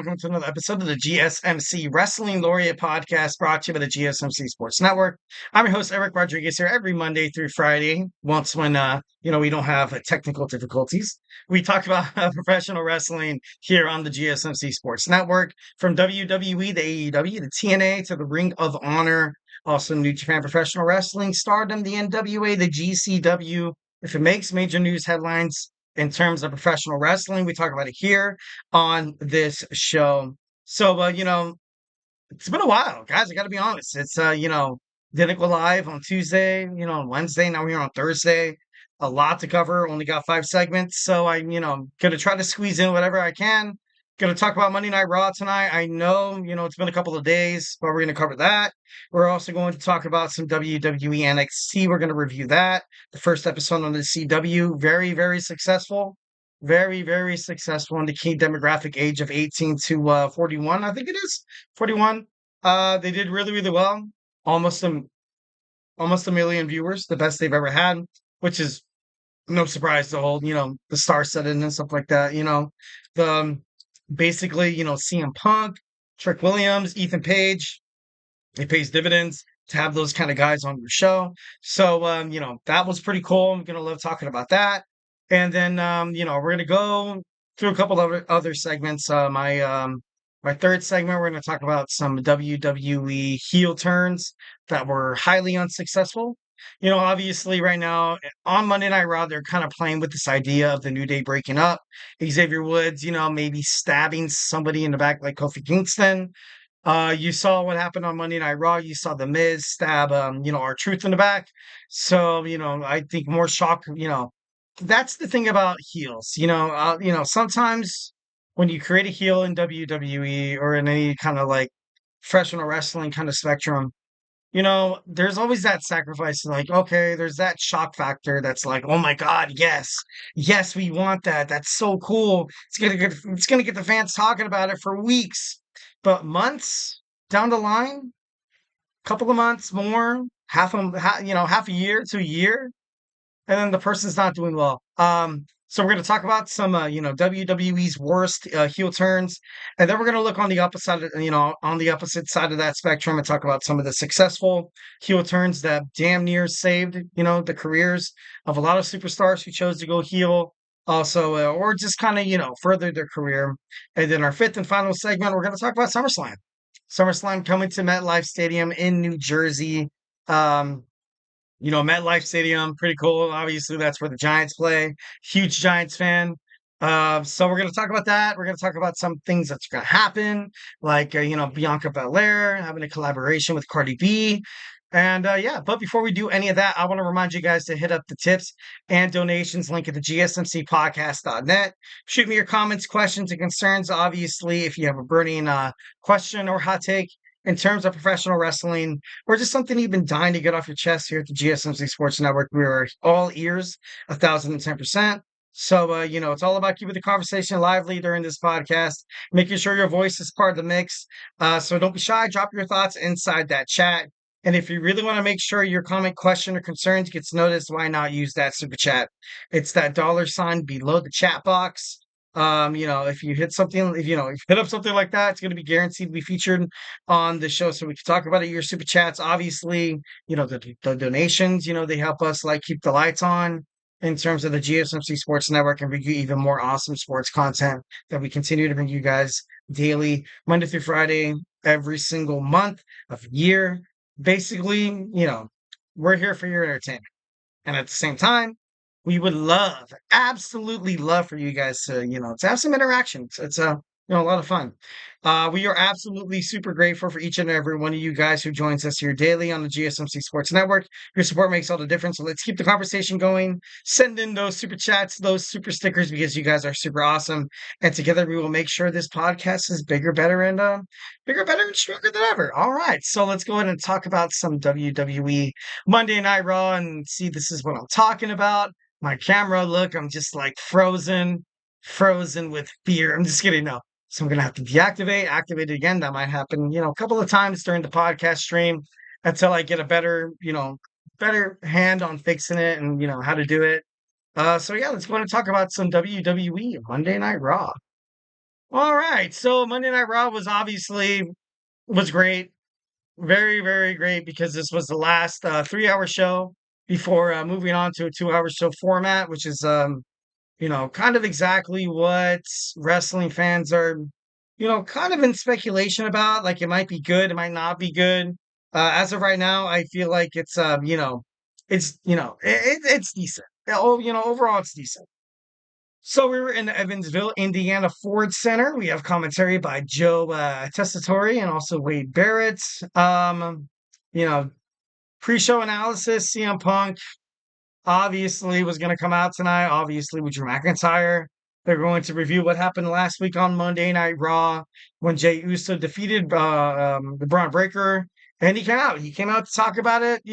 welcome to another episode of the GSMC Wrestling Laureate Podcast brought to you by the GSMC Sports Network. I'm your host, Eric Rodriguez, here every Monday through Friday. Once when, we don't have technical difficulties. We talk about professional wrestling here on the GSMC Sports Network, from WWE, the AEW, the TNA, to the Ring of Honor, also New Japan Professional Wrestling, Stardom, the NWA, the GCW. If it makes major news headlines in terms of professional wrestling, we talk about it here on this show. So, it's been a while, guys. I got to be honest. It's, didn't go live on Tuesday, on Wednesday. Now we're here on Thursday. A lot to cover. Only got 5 segments. So going to try to squeeze in whatever I can. Going to talk about Monday Night Raw tonight. I know, it's been a couple of days, but we're going to cover that. We're also going to talk about some WWE NXT. We're going to review that. The first episode on the CW, very, very successful. Very, very successful in the key demographic age of 18 to 41. I think it is 41. They did really, really well. Almost a million viewers, the best they've ever had, which is no surprise. The whole, the star setting and stuff like that. The basically, CM Punk, Trick Williams, Ethan Page. It pays dividends to have those kind of guys on your show. So, that was pretty cool. I'm going to love talking about that. And then, we're going to go through a couple of other segments. My third segment, we're going to talk about some WWE heel turns that were highly unsuccessful. Obviously right now on Monday Night Raw, they're kind of playing with this idea of the New Day breaking up. Xavier Woods, maybe stabbing somebody in the back like Kofi Kingston. You saw what happened on Monday Night Raw. You saw The Miz stab, R-Truth in the back. So, I think more shock, that's the thing about heels. Sometimes when you create a heel in WWE or in any kind of like professional wrestling kind of spectrum, there's always that sacrifice. Like, okay, there's that shock factor that's like, oh my God, yes, we want that. That's so cool. It's gonna get the fans talking about it for weeks, but months down the line, couple of months more, half a year to a year, and then the person's not doing well. So we're going to talk about some, WWE's worst heel turns, and then we're going to look on the opposite side of that spectrum and talk about some of the successful heel turns that damn near saved, the careers of a lot of superstars who chose to go heel, also, or just kind of, furthered their career. And then our fifth and final segment, we're going to talk about SummerSlam. SummerSlam coming to MetLife Stadium in New Jersey. MetLife Stadium, pretty cool. Obviously, that's where the Giants play. Huge Giants fan. So we're going to talk about that. We're going to talk about some things that's going to happen, like, Bianca Belair having a collaboration with Cardi B. And but before we do any of that, I want to remind you guys to hit up the tips and donations link at the gsmcpodcast.net. Shoot me your comments, questions, and concerns. Obviously, if you have a burning question or hot take in terms of professional wrestling, or just something you've been dying to get off your chest here at the GSMC Sports Network, we are all ears, 1,010%. So, it's all about keeping the conversation lively during this podcast, making sure your voice is part of the mix. So don't be shy. Drop your thoughts inside that chat. And if you really want to make sure your comment, question, or concerns gets noticed, why not use that super chat? It's that $sign below the chat box. If you hit something, if you hit up something like that, it's going to be guaranteed to be featured on the show, so we can talk about it. Your super chats, obviously, the donations, they help us like keep the lights on in terms of the GSMC Sports Network and bring you even more awesome sports content that we continue to bring you guys daily, Monday through Friday, every single month of year. Basically, we're here for your entertainment, and at the same time, we would absolutely love for you guys to, to have some interactions. It's a lot of fun. We are absolutely super grateful for each and every one of you guys who joins us here daily on the GSMC Sports Network. Your support makes all the difference. So let's keep the conversation going. Send in those super chats, those super stickers, because you guys are super awesome. And together we will make sure this podcast is bigger, better, and stronger than ever. All right. So let's go ahead and talk about some WWE Monday Night Raw and see, this is what I'm talking about. My camera, look, I'm just like frozen with fear. I'm just kidding. No. So I'm going to have to activate it again. That might happen, a couple of times during the podcast stream until I get a better hand on fixing it and, how to do it. Let's go and talk about some WWE Monday Night Raw. All right. So Monday Night Raw was great. Very, very great because this was the last 3 hour show before moving on to a 2 hour show format, which is kind of exactly what wrestling fans are, kind of in speculation about. Like it might be good, it might not be good. As of right now, I feel like it's decent. Oh, overall it's decent. So we were in the Evansville, Indiana Ford Center. We have commentary by Joe Tessitore and also Wade Barrett. You know, pre-show analysis, CM Punk obviously was going to come out tonight, obviously with Drew McIntyre. They're going to review what happened last week on Monday Night Raw when Jey Uso defeated the Bron Breakker. And he came out. He came out to talk about it,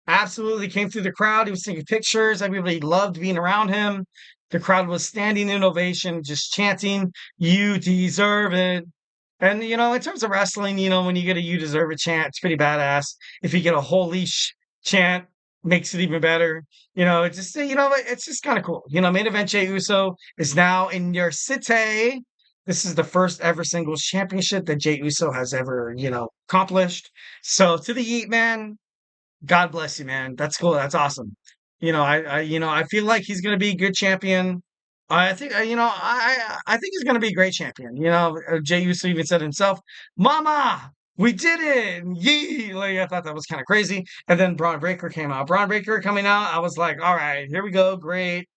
absolutely came through the crowd. He was taking pictures. Everybody loved being around him. The crowd was standing in ovation, just chanting, "You deserve it." And, in terms of wrestling, when you get a "You deserve it" chant, it's pretty badass. If you get a "Holy chant, makes it even better. It's just kind of cool. Main event Jey Uso is now in your city. This is the first ever singles championship that Jey Uso has ever, accomplished. So to the Yeet Man, God bless you, man. That's cool. That's awesome. I feel like he's going to be a good champion. I think, I think he's going to be a great champion. Jey Uso even said himself, "Mama, we did it!" Yee! Like I thought that was kind of crazy. And then Braun Breakker came out. Braun Breakker coming out, I was like, "All right, here we go. Great."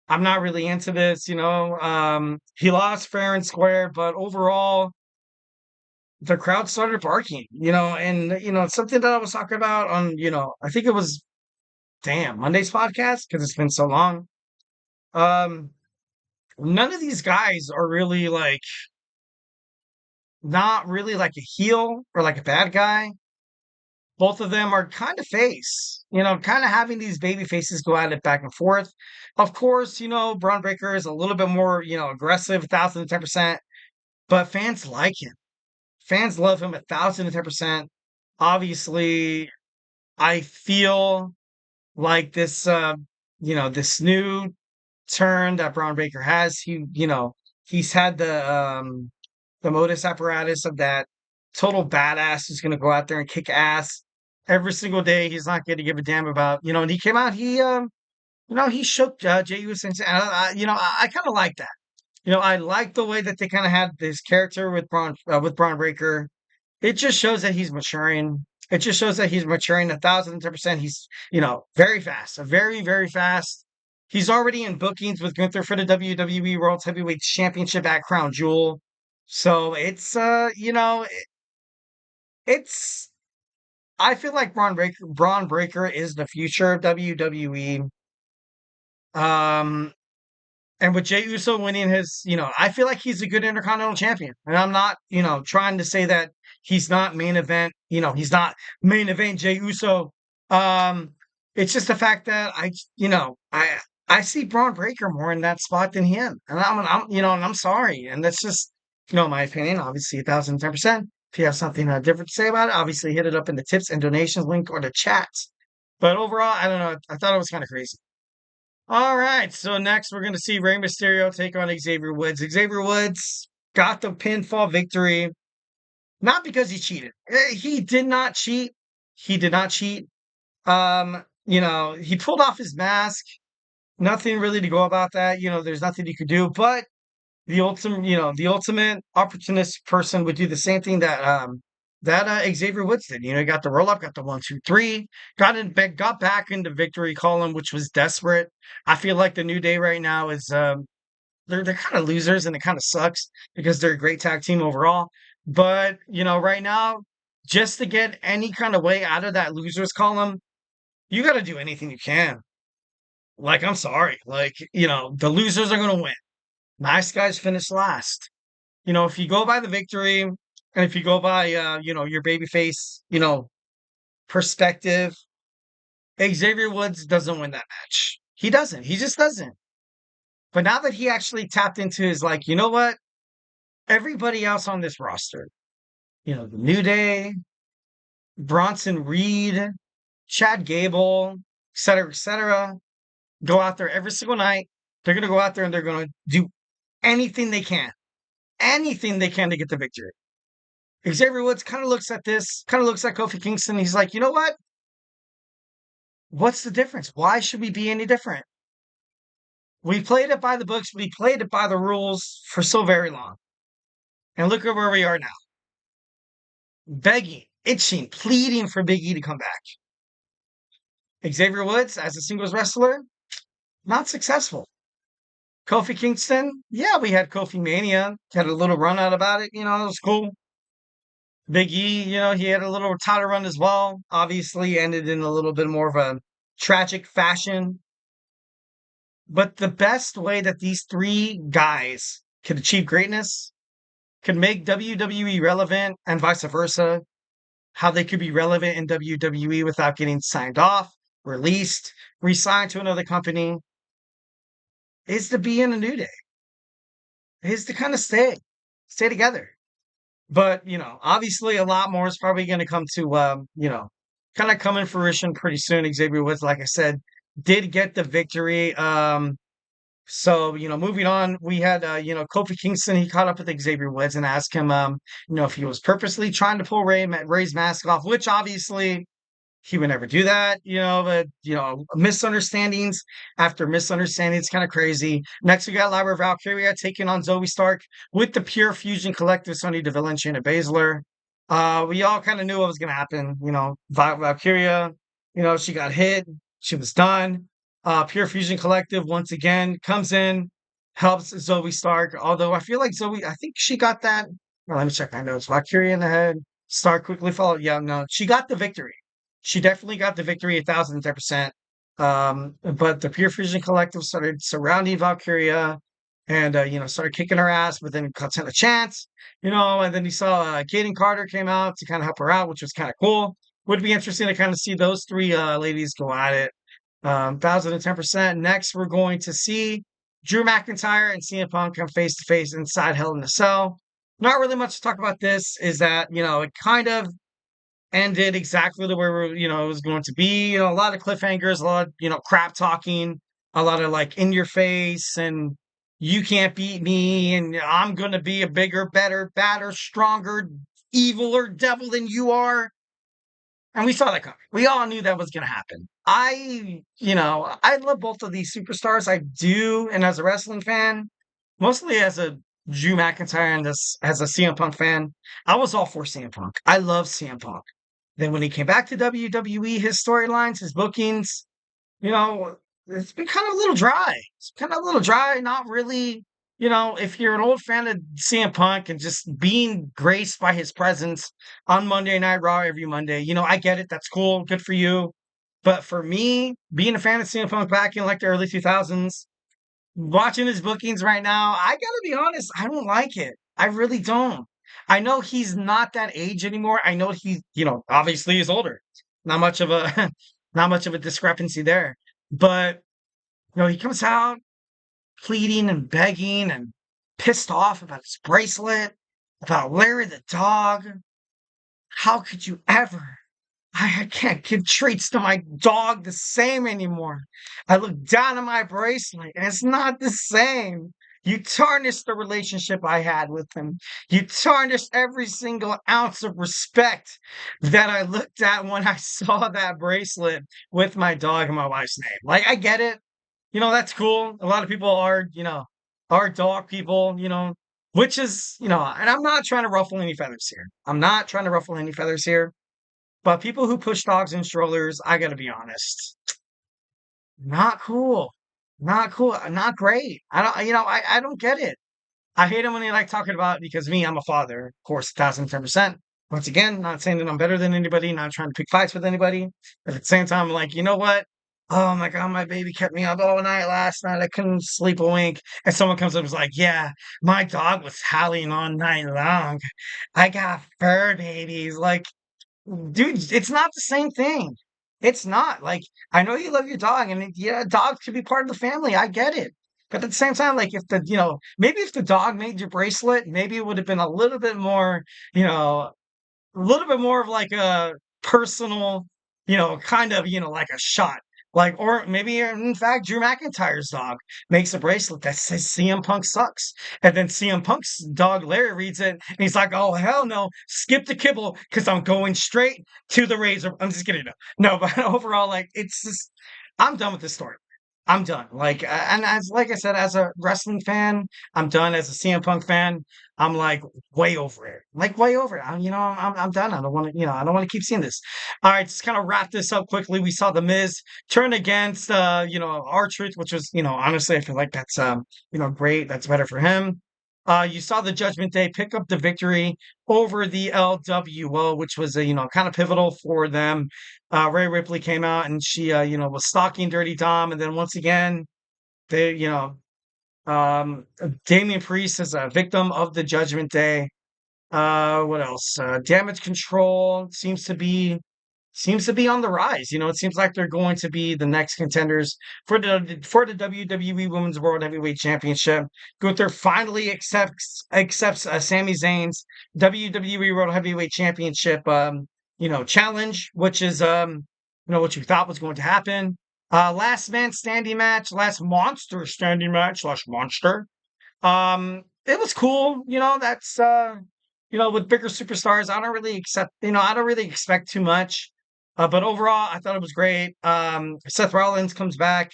I'm not really into this. He lost fair and square, but overall, the crowd started barking. And something that I was talking about on, I think it was Monday's podcast because it's been so long. Um, None of these guys are really like not really like a heel or like a bad guy. Both of them are kind of face, kind of having these baby faces go at it back and forth. Of course, Braun Breaker is a little bit more, aggressive, 1,010%, but fans like him. Fans love him 1,010%. Obviously, I feel like this new turn that Bron Breakker has. He's had the modus apparatus of that total badass who's going to go out there and kick ass every single day. He's not going to give a damn about, and he came out, he shook Jey Uso, and I kind of like that. I like the way that they kind of had this character with Bron Breakker. It just shows that he's maturing. It just shows that he's maturing 1,010%. He's, very fast, very, very fast. He's already in bookings with Gunther for the WWE World Heavyweight Championship at Crown Jewel. So it's, I feel like Braun Breaker is the future of WWE. Um, and with Jey Uso winning I feel like he's a good Intercontinental Champion. And I'm not, trying to say that he's not main event, he's not main event Jey Uso. Um, it's just the fact that I see Braun Breaker more in that spot than him. And and I'm sorry. And that's just, my opinion, obviously 1,010%. If you have something different to say about it, obviously hit it up in the tips and donations link or the chat. But overall, I don't know. I thought it was kind of crazy. All right, so next we're going to see Rey Mysterio take on Xavier Woods. Xavier Woods got the pinfall victory, not because he cheated. He did not cheat. He did not cheat. He pulled off his mask. Nothing really to go about that. There's nothing you could do. But the ultimate opportunist person would do the same thing that Xavier Woods did. He got the roll up, got the 1, 2, 3, got back into victory column, which was desperate. I feel like the New Day right now is they're kind of losers and it kind of sucks because they're a great tag team overall. But right now, just to get any kind of way out of that losers column, you got to do anything you can. Like I'm sorry, like the losers are gonna win. Nice guys finish last. If you go by the victory and if you go by your babyface, perspective, Xavier Woods doesn't win that match. He doesn't. He just doesn't. But now that he actually tapped into his like, you know what? Everybody else on this roster, the New Day, Bronson Reed, Chad Gable, et cetera, go out there every single night. They're gonna go out there and they're gonna do anything they can. Anything they can to get the victory. Xavier Woods kind of looks at this, kind of looks at Kofi Kingston. He's like, you know what? What's the difference? Why should we be any different? We played it by the books. We played it by the rules for so very long. And look at where we are now. Begging, itching, pleading for Big E to come back. Xavier Woods, as a singles wrestler, not successful. Kofi Kingston, yeah, we had Kofi Mania. Had a little run out about it. It was cool. Big E, he had a little title run as well. Obviously, ended in a little bit more of a tragic fashion. But the best way that these three guys could achieve greatness, could make WWE relevant and vice versa, how they could be relevant in WWE without getting signed off, released, re-signed to another company, is to be in a New Day. Is to kind of stay together. But, obviously a lot more is probably going to come to, kind of come in fruition pretty soon. Xavier Woods, like I said, did get the victory. So, moving on, we had, Kofi Kingston. He caught up with Xavier Woods and asked him, if he was purposely trying to pull Rey's mask off, which obviously he would never do that, but, misunderstandings after misunderstandings, kind of crazy. Next, we got Lyra Valkyria taking on Zoe Stark with the Pure Fusion Collective, Sonya Deville and Shayna Baszler. We all kind of knew what was going to happen. Valkyria, she got hit. She was done. Pure Fusion Collective, once again, comes in, helps Zoe Stark. Although I feel like I think she got that. Well, let me check my notes. Valkyria in the head. Stark quickly followed. Yeah, no, she got the victory. She definitely got the victory 1,010%. But the Pure Fusion Collective started surrounding Valkyria and, started kicking her ass, but then got a chance, and then you saw Kaden Carter came out to kind of help her out, which was kind of cool. Would be interesting to kind of see those three ladies go at it. 1,010%. Next, we're going to see Drew McIntyre and CM Punk come face to face inside Hell in a Cell. Not really much to talk about this, is that, it kind of ended exactly the way it was going to be. A lot of cliffhangers, a lot of, crap talking, a lot of like in your face and you can't beat me and I'm going to be a bigger, better, badder, stronger, eviler devil than you are. And we saw that coming. We all knew that was going to happen. I love both of these superstars. I do. And as a wrestling fan, mostly as a Drew McIntyre and as a CM Punk fan, I was all for CM Punk. I love CM Punk. Then when he came back to WWE, his storylines, his bookings, it's been kind of a little dry. It's kind of a little dry. Not really, if you're an old fan of CM Punk and just being graced by his presence on Monday Night Raw every Monday, I get it. That's cool. Good for you. But for me, being a fan of CM Punk back in like the early 2000s, watching his bookings right now, I gotta be honest, I don't like it. I really don't. I know he's not that age anymore. I know he, obviously is older. Not much of a not much of a discrepancy there. But he comes out pleading and begging and pissed off about his bracelet, about Larry the dog. How could you ever? I can't give treats to my dog the same anymore. I look down at my bracelet and it's not the same. You tarnished the relationship I had with him. You tarnished every single ounce of respect that I looked at when I saw that bracelet with my dog and my wife's name. Like, I get it. That's cool. A lot of people are dog people, which is, and I'm not trying to ruffle any feathers here. I'm not trying to ruffle any feathers here. But people who push dogs in strollers, I gotta be honest, not cool. Not cool. Not great. I don't get it. I hate it when they like talking about, because me, I'm a father, of course, 1,010%. Once again, not saying that I'm better than anybody, not trying to pick fights with anybody. But at the same time, I'm like, you know what? Oh my God, my baby kept me up all night last night. I couldn't sleep a wink. And someone comes up and is like, yeah, my dog was howling all night long. I got fur babies. Like, dude, it's not the same thing. It's not. Like, I know you love your dog, and yeah, dogs should be part of the family. I get it. But at the same time, like, if maybe if the dog made your bracelet, maybe it would have been a little bit more, a little bit more of like a personal, kind of, like a shot Like, or maybe in fact, Drew McIntyre's dog makes a bracelet that says CM Punk sucks. And then CM Punk's dog, Larry, reads it and he's like, oh, hell no, skip the kibble because I'm going straight to the razor. I'm just kidding. No, but overall, like, it's just, I'm done with this story. I'm done. Like, and as like I said, as a wrestling fan, I'm done. As a CM Punk fan, I'm like way over it. Like way over it. I'm done. I don't want to. I don't want to keep seeing this. All right, just kind of wrap this up quickly. We saw the Miz turn against, R-Truth, which was, honestly, I feel like that's, great. That's better for him. You saw the Judgment Day pick up the victory over the LWO, which was kind of pivotal for them. Rhea Ripley came out and she, was stalking Dirty Dom, and then once again, they, Damian Priest is a victim of the Judgment Day. What else? Damage Control seems to be on the rise. It seems like they're going to be the next contenders for the WWE Women's World Heavyweight Championship. Gunther finally accepts Sami Zayn's WWE World Heavyweight Championship challenge, which is what you thought was going to happen. Last man standing match, last monster standing match / monster. It was cool. That's with bigger superstars, I don't really expect too much. But overall, I thought it was great. Seth Rollins comes back.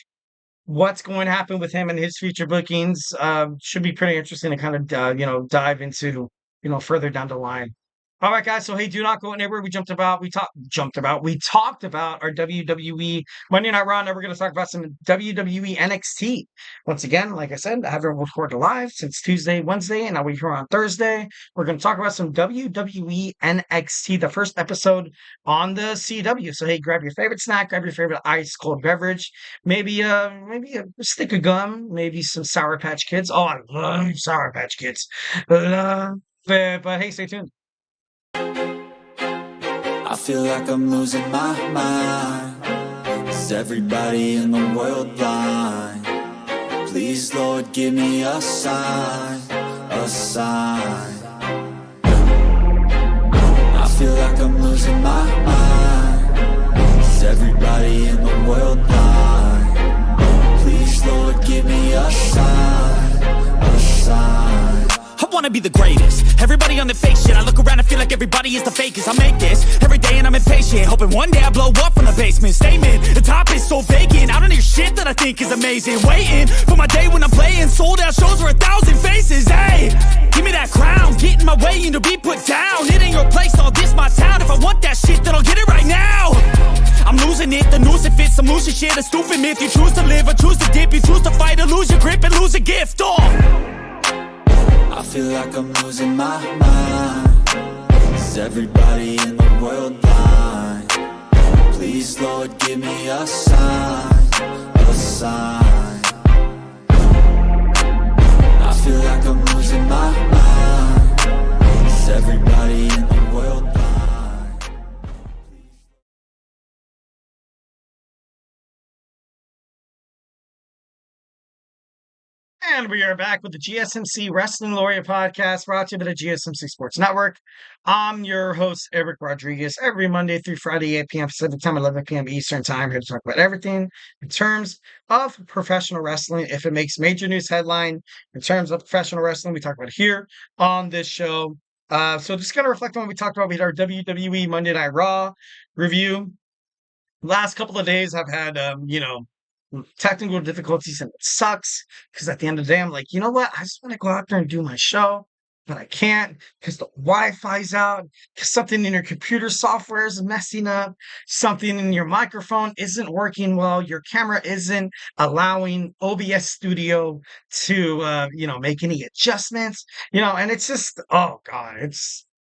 What's going to happen with him and his future bookings should be pretty interesting to kind of dive into further down the line. All right, guys. So hey, do not go anywhere. We talked about our WWE Monday Night Raw. Now we're going to talk about some WWE NXT. Once again, like I said, I haven't recorded live since Tuesday, Wednesday, and now we're here on Thursday. We're going to talk about some WWE NXT, the first episode on the CW. So hey, grab your favorite snack, grab your favorite ice cold beverage, maybe a stick of gum, maybe some Sour Patch Kids. Oh, I love Sour Patch Kids. But hey, stay tuned. I feel like I'm losing my mind. Is everybody in the world blind? Please, Lord, give me a sign, a sign. I feel like I'm losing my mind. Is everybody in the world blind? Please, Lord, give me a sign, a sign. I wanna be the greatest. Everybody on the fake shit. I look around and feel like everybody is the fakest. I make this every day and I'm impatient, hoping one day I blow up from the basement. Statement, the top is so vacant. I don't hear shit that I think is amazing. Waiting for my day when I'm playing sold out shows for 1,000 faces. Hey, give me that crown, get in my way and to be put down. It ain't your place, all this my town. If I want that shit, then I'll get it right now. I'm losing it, the noose it fits. I'm losing shit, a stupid myth. You choose to live or choose to dip. You choose to fight or lose your grip and lose a gift. I feel like I'm losing my mind. Is everybody in the world blind? Please, Lord, give me a sign, a sign. I feel like I'm losing my mind. Is everybody in the world blind? And we are back with the GSMC Wrestling Laureate Podcast, brought to you by the GSMC Sports Network. I'm your host, Eric Rodriguez, every Monday through Friday, 8 p.m. Pacific Time, 11 p.m. Eastern Time, here to talk about everything in terms of professional wrestling. If it makes major news headline in terms of professional wrestling, we talk about it here on this show. So just kind of reflect on what we talked about. We had our WWE Monday Night Raw review. Last couple of days, I've had, technical difficulties, and it sucks because at the end of the day, I'm like, you know what? I just want to go out there and do my show, but I can't because the Wi-Fi's out, because something in your computer software is messing up, something in your microphone isn't working well, your camera isn't allowing OBS Studio to, make any adjustments, and it's just, oh God,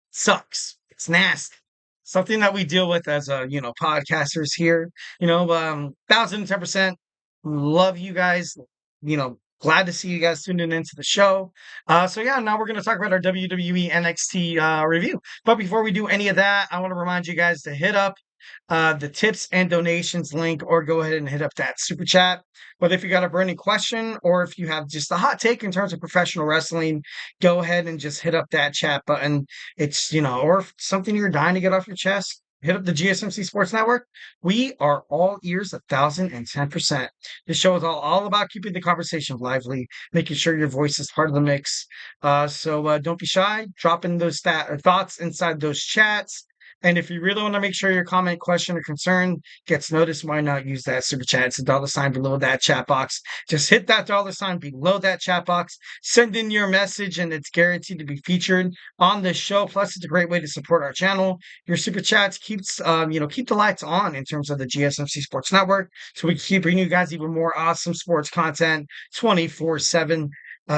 sucks. It's nasty. Something that we deal with as podcasters here, 1,010%. Love you guys. Glad to see you guys tuning into the show. So yeah, now we're going to talk about our WWE NXT review. But before we do any of that, I want to remind you guys to hit up the tips and donations link, or go ahead and hit up that super chat. Whether if you got a burning question or if you have just a hot take in terms of professional wrestling, go ahead and just hit up that chat button. It's, or if something you're dying to get off your chest, hit up the GSMC Sports Network. We are all ears 1,010%. The show is all about keeping the conversation lively, making sure your voice is part of the mix. So don't be shy. Drop in those thoughts inside those chats. And if you really want to make sure your comment, question, or concern gets noticed, why not use that super chat? It's a $sign below that chat box. Just hit that $sign below that chat box. Send in your message, and it's guaranteed to be featured on this show. Plus, it's a great way to support our channel. Your super chats keeps keep the lights on in terms of the GSMC Sports Network, so we can keep bringing you guys even more awesome sports content 24/7,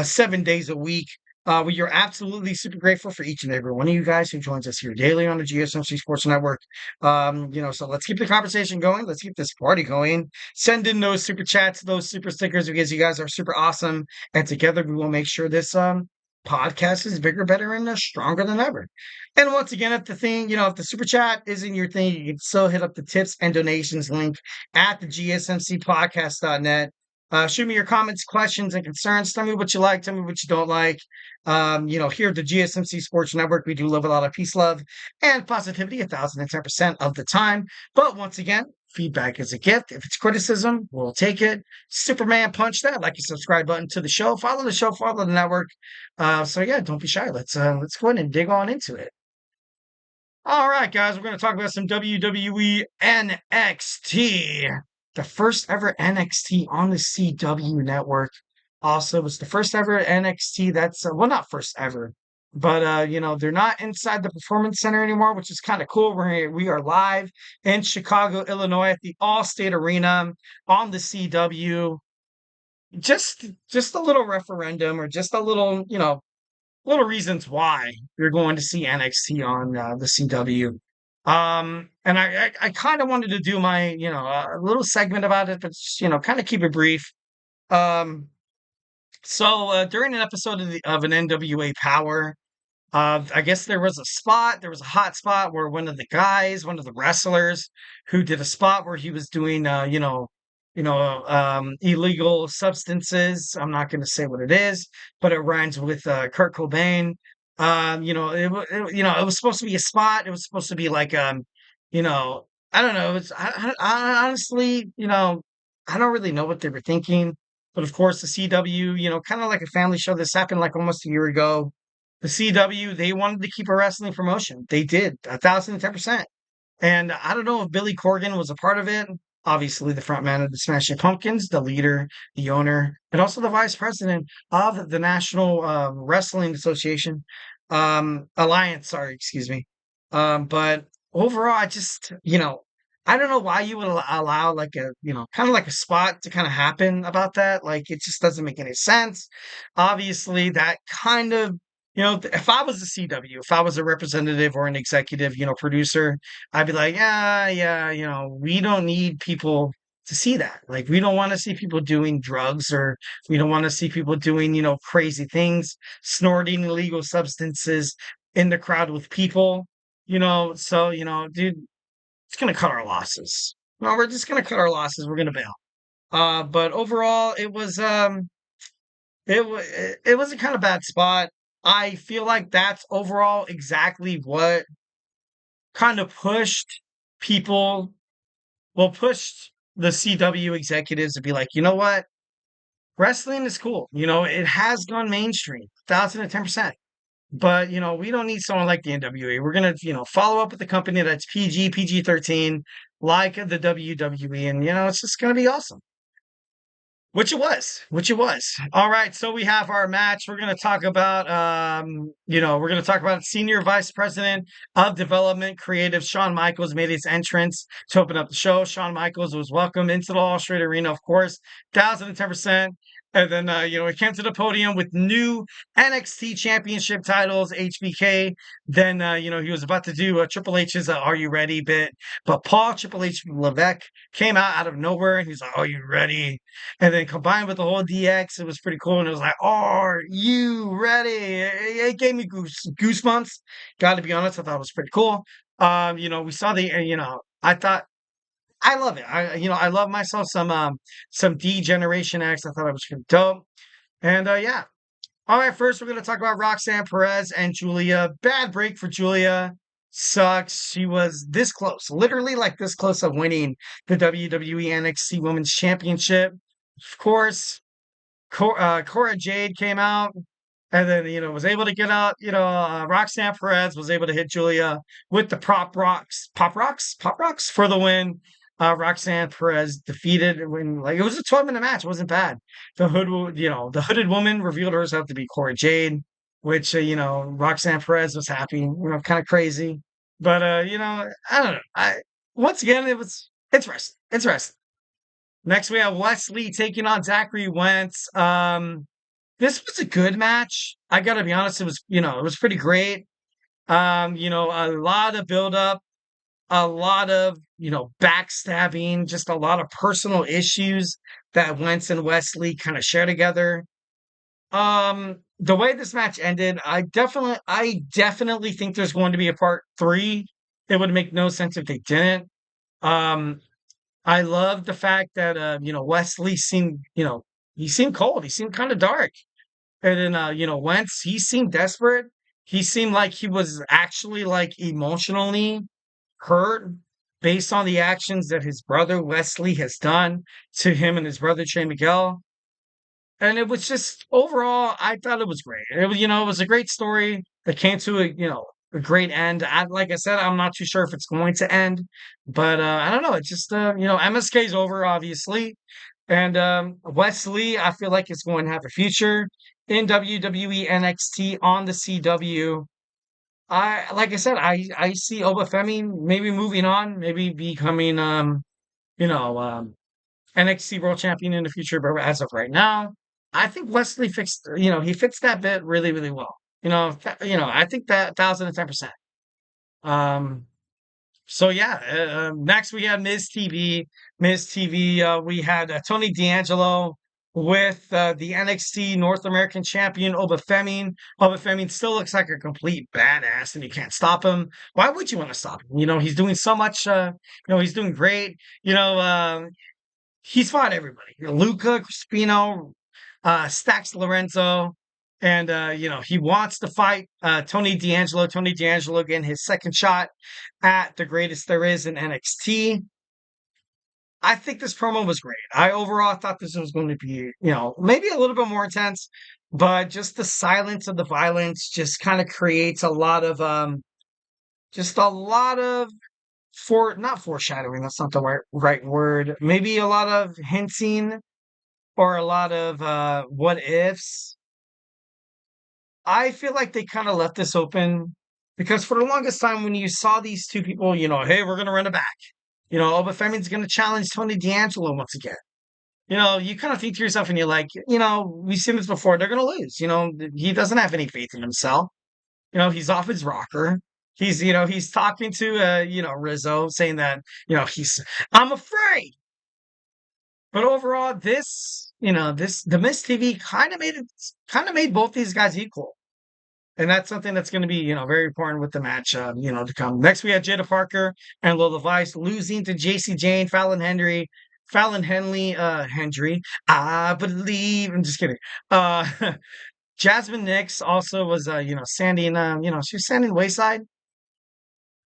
7 days a week. We are absolutely super grateful for each and every one of you guys who joins us here daily on the GSMC Sports Network. So let's keep the conversation going. Let's keep this party going. Send in those super chats, those super stickers, because you guys are super awesome. And together we will make sure this podcast is bigger, better, and stronger than ever. And once again, if the super chat isn't your thing, you can still hit up the tips and donations link at the gsmcpodcast.net. Shoot me your comments, questions, and concerns. Tell me what you like. Tell me what you don't like. Here at the GSMC Sports Network, we do live a lot of peace, love, and positivity 1,010% of the time. But once again, feedback is a gift. If it's criticism, we'll take it. Superman punch that like and subscribe button to the show. Follow the show, follow the network. Don't be shy. Let's go ahead and dig on into it. All right, guys, we're going to talk about some WWE NXT. The first ever NXT on the CW network. Also, it was the first ever NXT that's, not first ever, but, they're not inside the Performance Center anymore, which is kind of cool. We are live in Chicago, Illinois at the All-State Arena on the CW. Just a little referendum, or just a little, little reasons why you're going to see NXT on the CW. And I kind of wanted to do my, a little segment about it, but just, kind of keep it brief. During an episode of an NWA Power, I guess there was a hot spot where one of the wrestlers who did a spot where he was doing, illegal substances. I'm not going to say what it is, but it rhymes with Kurt Cobain. It was supposed to be a spot. It was supposed to be like, I don't know. I honestly, I don't really know what they were thinking. But of course, the CW, kind of like a family show. This happened like almost a year ago. The CW, they wanted to keep a wrestling promotion. They did 1,010%. And I don't know if Billy Corgan was a part of it. Obviously, the front man of the Smashing Pumpkins, the leader, the owner, and also the vice president of the National Wrestling Association Alliance. Sorry, excuse me. But overall, I just, I don't know why you would allow like a, kind of like a spot to kind of happen about that. Like, it just doesn't make any sense. Obviously, that kind of, if I was a CW, if I was a representative or an executive, producer, I'd be like, yeah, we don't need people to see that. Like, we don't want to see people doing drugs, or we don't want to see people doing, crazy things, snorting illegal substances in the crowd with people, so, dude, it's going to cut our losses. No, we're just going to cut our losses. We're going to bail. But overall, it was a kind of bad spot. I feel like that's overall exactly what kind of pushed the CW executives to be like, you know what? Wrestling is cool. It has gone mainstream, 1,010%. But, we don't need someone like the NWA. We're going to, follow up with the company that's PG-13, like the WWE. And, it's just going to be awesome. Which it was. All right, so we have our match. We're going to talk about, Senior Vice President of Development Creative, Shawn Michaels, made his entrance to open up the show. Shawn Michaels was welcomed into the All-State Arena, of course, 1,010%. And then, he came to the podium with new NXT Championship titles, HBK. Then, he was about to do Triple H's Are You Ready bit. But Paul Triple H Levesque came out of nowhere, and he's like, Are you ready? And then combined with the whole DX, it was pretty cool. And it was like, Are you ready? It gave me goosebumps. Got to be honest, I thought it was pretty cool. We saw I thought, I love it. I love myself some D-Generation acts. I thought it was pretty dope. And yeah. All right, first we're going to talk about Roxanne Perez and Julia. Bad break for Julia. sucks. She was this close, literally like this close of winning the WWE NXT Women's Championship. Of course, Cora Jade came out and then, was able to get out. Roxanne Perez was able to hit Julia with the pop rocks for the win. Roxanne Perez defeated when, like, it was a 12-minute match. It wasn't bad. The hooded woman revealed herself to be Cora Jade, which, Roxanne Perez was happy, kind of crazy. But, I don't know. Once again, it's rest. It's rest. Next, we have Wesley taking on Zachary Wentz. This was a good match. I gotta be honest, it was pretty great. A lot of build up, a lot of, backstabbing, just a lot of personal issues that Wentz and Wesley kind of share together. The way this match ended, I definitely think there's going to be a part 3. It would make no sense if they didn't. Um, I love the fact that Wesley seemed, he seemed cold. He seemed kind of dark. And then Wentz, he seemed desperate. He seemed like he was actually like emotionally hurt based on the actions that his brother Wesley has done to him and his brother Trey Miguel. And it was just overall, I thought it was great. It was a great story that came to a great end. Like I said, I'm not too sure if it's going to end, but I don't know. It's just MSK's over, obviously, and Wesley, I feel like is going to have a future in WWE NXT on the CW. Like I said, I see Obafemi maybe moving on, maybe becoming you know um NXT World Champion in the future, but as of right now, I think Wesley he fixed that bit really, really well. I think that 1,010%. Um, so yeah, next we had Miz TV. Miz TV, we had Tony D'Angelo with the NXT North American Champion Oba Femi. Oba Femi still looks like a complete badass, and you can't stop him. Why would you want to stop him? He's doing so much. He's doing great. He's fought everybody. Luca, Crispino, Stax Lorenzo, and he wants to fight Tony D'Angelo. Tony D'Angelo getting his second shot at the greatest there is in NXT. I think this promo was great. I overall thought this was going to be, maybe a little bit more intense, but just the silence of the violence just kind of creates a lot of just a lot of not foreshadowing, that's not the right word. Maybe a lot of hinting or a lot of what ifs. I feel like they kind of left this open because for the longest time when you saw these two people, hey, we're gonna run it back. Obafemi's gonna challenge Tony D'Angelo once again. You kind of think to yourself and you're like, we've seen this before, they're gonna lose. He doesn't have any faith in himself. He's off his rocker. He's talking to Rizzo saying that, I'm afraid. But overall, the Miss TV kind of made both these guys equal. And that's something that's going to be, very important with the match, to come. Next, we had Jada Parker and Lola Vice losing to JC Jane, Fallon Henry. I believe. I'm just kidding. Jasmine Nix also was, standing, she was standing wayside.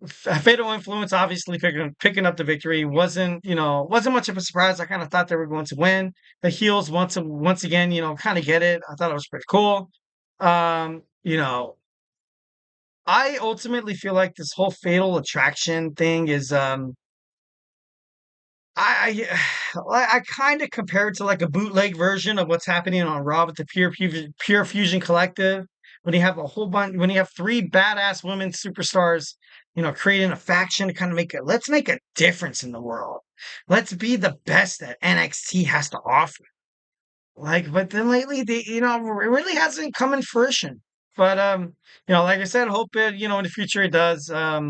Fatal Influence obviously picking up the victory wasn't much of a surprise. I kind of thought they were going to win. The heels once again, kind of get it. I thought it was pretty cool. I ultimately feel like this whole Fatal Attraction thing is I I kind of compare it to like a bootleg version of what's happening on Raw with the Pure Fusion Collective. When you have three badass women superstars, creating a faction to kind of let's make a difference in the world. Let's be the best that NXT has to offer. But then lately, it really hasn't come in fruition. But like I said, hope it, in the future it does. Yeah.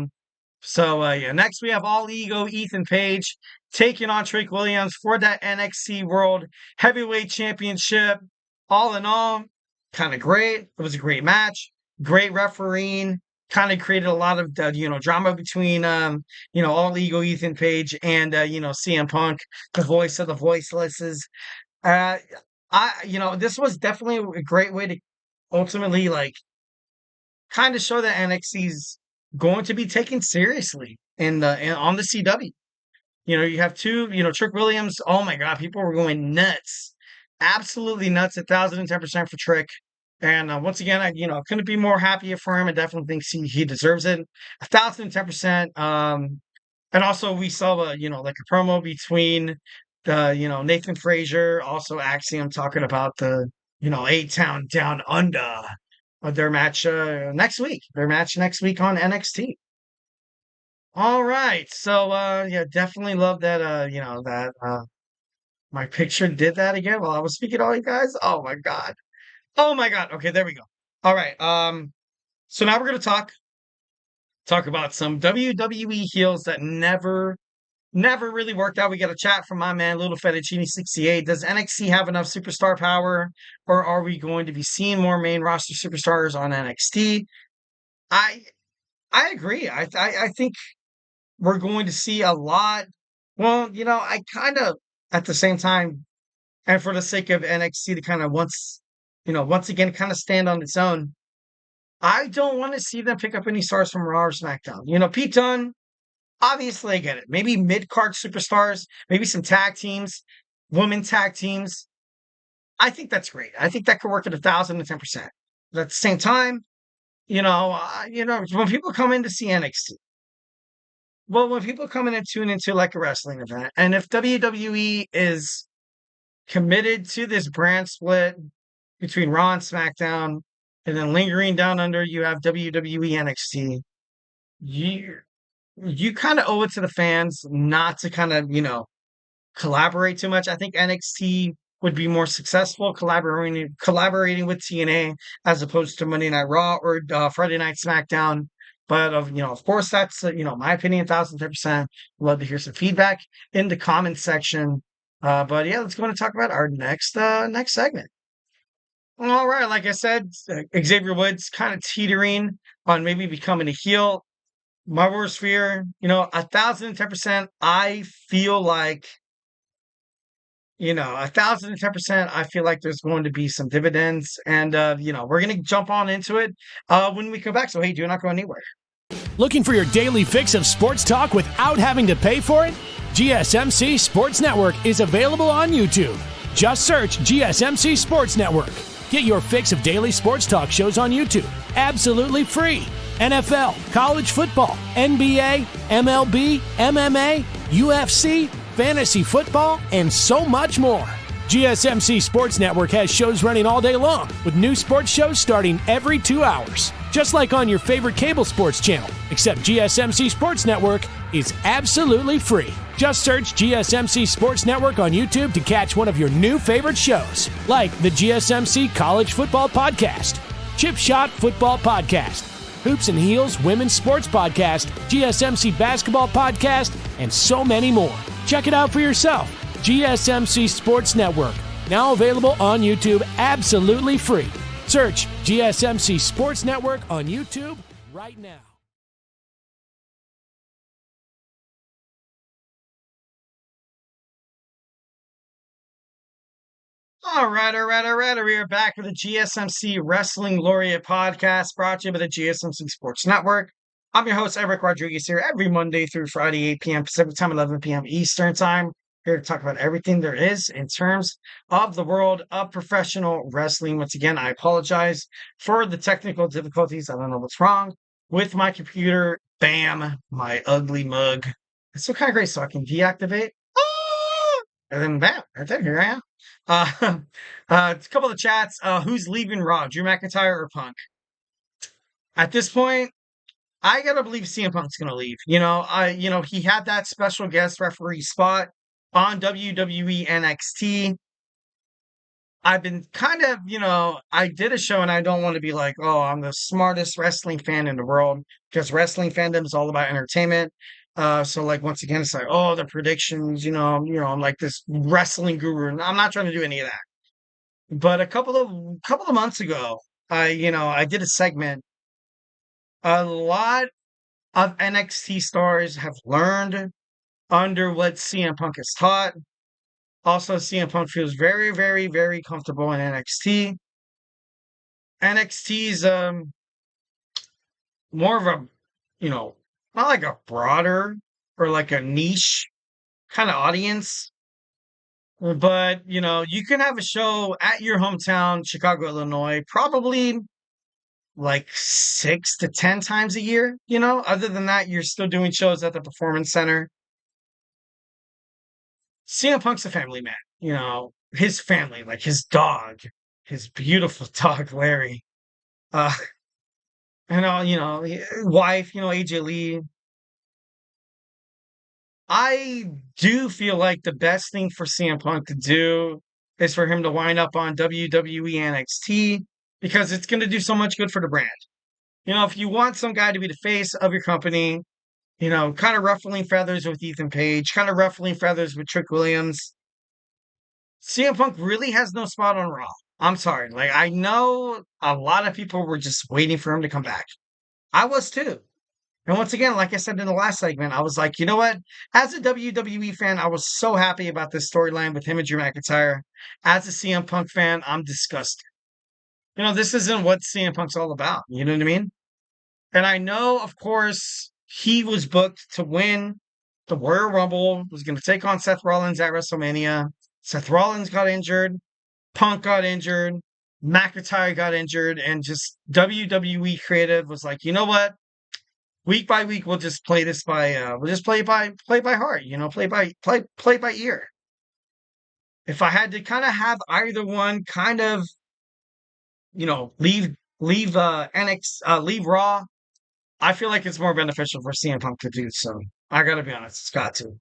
Next we have All Ego Ethan Page taking on Trick Williams for that NXT World Heavyweight Championship. All in all, kind of great. It was a great match. Great refereeing. Kind of created a lot of drama between All Ego Ethan Page and CM Punk, the voice of the voicelesses. Uh, this was definitely a great way to ultimately kind of show that NXT's going to be taken seriously on the CW. You have two, Trick Williams. Oh my God, people were going nuts, absolutely nuts, 1,010% for Trick. And once again, I couldn't be more happier for him. I definitely think he deserves it, 1,010%. And also we saw like a promo between Nathan Frazier, also Axiom, talking about the A-Town Down Under, their match next week. Their match next week on NXT. All right. So yeah, definitely love that that my picture did that again while I was speaking to all you guys. Oh my God. Oh my God. Okay, there we go. All right. So now we're gonna talk about some WWE heels that never really worked out. We got a chat from my man Little Fettuccine 68. Does NXT have enough superstar power, or are we going to be seeing more main roster superstars on NXT? I I agree. I think we're going to see a lot. Well, I kind of, at the same time, and for the sake of NXT to kind of once again, kind of stand on its own, I don't want to see them pick up any stars from Raw or SmackDown. Pete Dunne, obviously I get it. Maybe mid-card superstars, maybe some tag teams, women tag teams. I think that's great. I think that could work at 1,010%. But at the same time, when people come in to see NXT, well, when people come in and tune into like a wrestling event, and if WWE is committed to this brand split between Raw and SmackDown, and then lingering down under, you have WWE NXT, you kind of owe it to the fans not to kind of, collaborate too much. I think NXT would be more successful collaborating with TNA as opposed to Monday Night Raw or Friday Night SmackDown. But of course, that's my opinion, 1,010%. Love to hear some feedback in the comments section. But yeah, let's go and talk about our next segment. All right, like I said, Xavier Woods kind of teetering on maybe becoming a heel. My worst fear, 1,010%. I feel like 1,010%. I feel like there's going to be some dividends, and we're gonna jump on into it when we come back. So hey, do not go anywhere. Looking for your daily fix of sports talk without having to pay for it? GSMC Sports Network is available on YouTube. Just search GSMC Sports Network. Get your fix of daily sports talk shows on YouTube, absolutely free. NFL, college football, NBA, MLB, MMA, UFC, fantasy football, and so much more. GSMC Sports Network has shows running all day long, with new sports shows starting every 2 hours. Just like on your favorite cable sports channel, except GSMC Sports Network is absolutely free. Just search GSMC Sports Network on YouTube to catch one of your new favorite shows, like the GSMC College Football Podcast, Chip Shot Football Podcast, Hoops and Heels Women's Sports Podcast, GSMC Basketball Podcast, and so many more. Check it out for yourself. GSMC Sports Network, now available on YouTube absolutely free. Search GSMC Sports Network on YouTube right now. All right. We are back with the GSMC Wrestling Laureate Podcast, brought to you by the GSMC Sports Network. I'm your host, Eric Rodriguez, here every Monday through Friday, 8 p.m. Pacific Time, 11 p.m. Eastern Time. Here to talk about everything there is in terms of the world of professional wrestling. Once again, I apologize for the technical difficulties. I don't know what's wrong with my computer. Bam, my ugly mug. It's still kind of great, so I can deactivate. And then bam, right there, here I am. A couple of chats. Who's leaving Raw, Drew McIntyre or Punk? At this point, I gotta believe CM Punk's gonna leave. He had that special guest referee spot on WWE NXT. I've been kind of, I did a show and I don't want to be like, oh, I'm the smartest wrestling fan in the world, because wrestling fandom is all about entertainment. So like, once again, it's like, oh, the predictions, I'm like this wrestling guru, and I'm not trying to do any of that. But a couple of months ago, I did a segment. A lot of NXT stars have learned under what CM Punk has taught. Also, CM Punk feels very, very, very comfortable in NXT. NXT's more of a you know, not like a broader or like a niche kind of audience, but you can have a show at your hometown, Chicago, Illinois, probably like 6 to 10 times a year. Other than that, you're still doing shows at the Performance Center. CM Punk's a family man. His family, like his dog, his beautiful dog Larry, uh, and wife, AJ Lee. I do feel like the best thing for CM Punk to do is for him to wind up on WWE NXT because it's going to do so much good for the brand. If you want some guy to be the face of your company, kind of ruffling feathers with Ethan Page, kind of ruffling feathers with Trick Williams, CM Punk really has no spot on Raw. I'm sorry. Like, I know a lot of people were just waiting for him to come back. I was too. And once again, like I said in the last segment, I was like, you know what? As a WWE fan, I was so happy about this storyline with him and Drew McIntyre. As a CM Punk fan, I'm disgusted. This isn't what CM Punk's all about. You know what I mean? And I know, of course, he was booked to win the Royal Rumble, was going to take on Seth Rollins at WrestleMania. Seth Rollins got injured. Punk got injured. McIntyre got injured. And just WWE creative was like, you know what? Week by week, we'll just play this by we'll just play by heart, play by ear. If I had to kind of have either one kind of, leave leave Raw, I feel like it's more beneficial for CM Punk to do so. I gotta be honest, it's got to.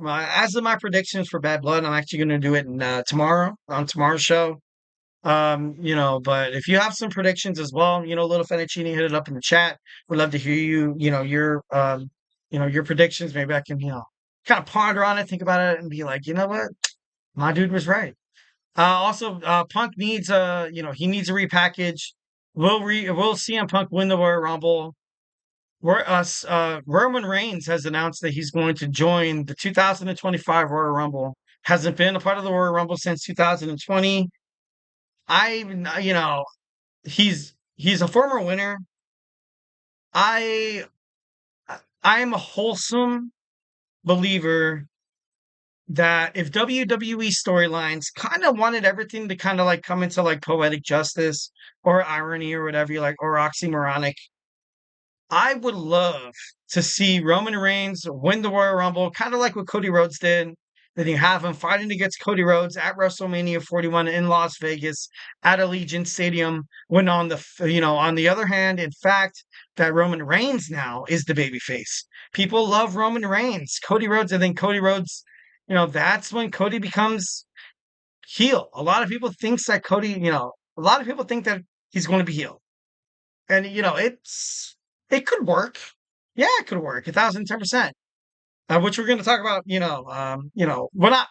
As of my predictions for Bad Blood, I'm actually gonna do it tomorrow on tomorrow's show. But if you have some predictions as well, Little Fettuccine, hit it up in the chat. We'd love to hear your predictions. Maybe I can, kind of ponder on it, think about it, and be like, you know what? My dude was right. Also, Punk needs he needs a repackage. Will CM Punk win the Royal Rumble? Roman Reigns has announced that he's going to join the 2025 Royal Rumble. Hasn't been a part of the Royal Rumble since 2020. He's a former winner. I'm a wholesome believer that if WWE storylines kind of wanted everything to kind of like come into like poetic justice or irony or whatever you like, or oxymoronic, I would love to see Roman Reigns win the Royal Rumble, kind of like what Cody Rhodes did. Then you have him fighting against Cody Rhodes at WrestleMania 41 in Las Vegas at Allegiant Stadium. When on the other hand, in fact, that Roman Reigns now is the babyface. People love Roman Reigns, Cody Rhodes, and then Cody Rhodes. That's when Cody becomes heel. A lot of people think that he's going to be heel, and it could work. Yeah, it could work 1,010%. Which we're going to talk about, well, not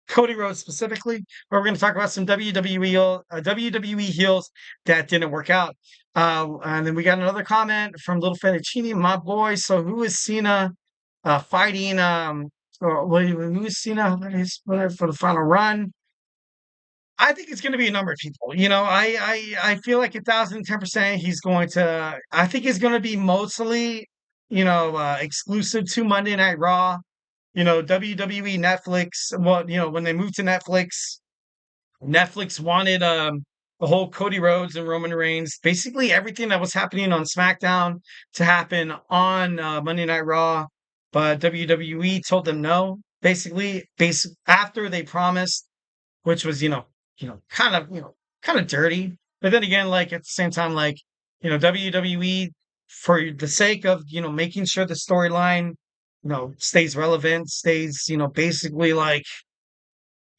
Cody Rhodes specifically, but we're going to talk about some WWE heels that didn't work out. And then we got another comment from Little Fettuccine, my boy. So who is Cena fighting? Who is Cena for the final run? I think it's going to be a number of people. I feel like 1,010% he's going to. I think it's going to be mostly exclusive to Monday Night Raw. WWE, Netflix. Well, when they moved to Netflix wanted the whole Cody Rhodes and Roman Reigns, basically everything that was happening on SmackDown to happen on Monday Night Raw, but WWE told them no. Basically, after they promised, which was kind of dirty. But then again, like at the same time, like WWE, for the sake of making sure the storyline stays relevant, stays basically like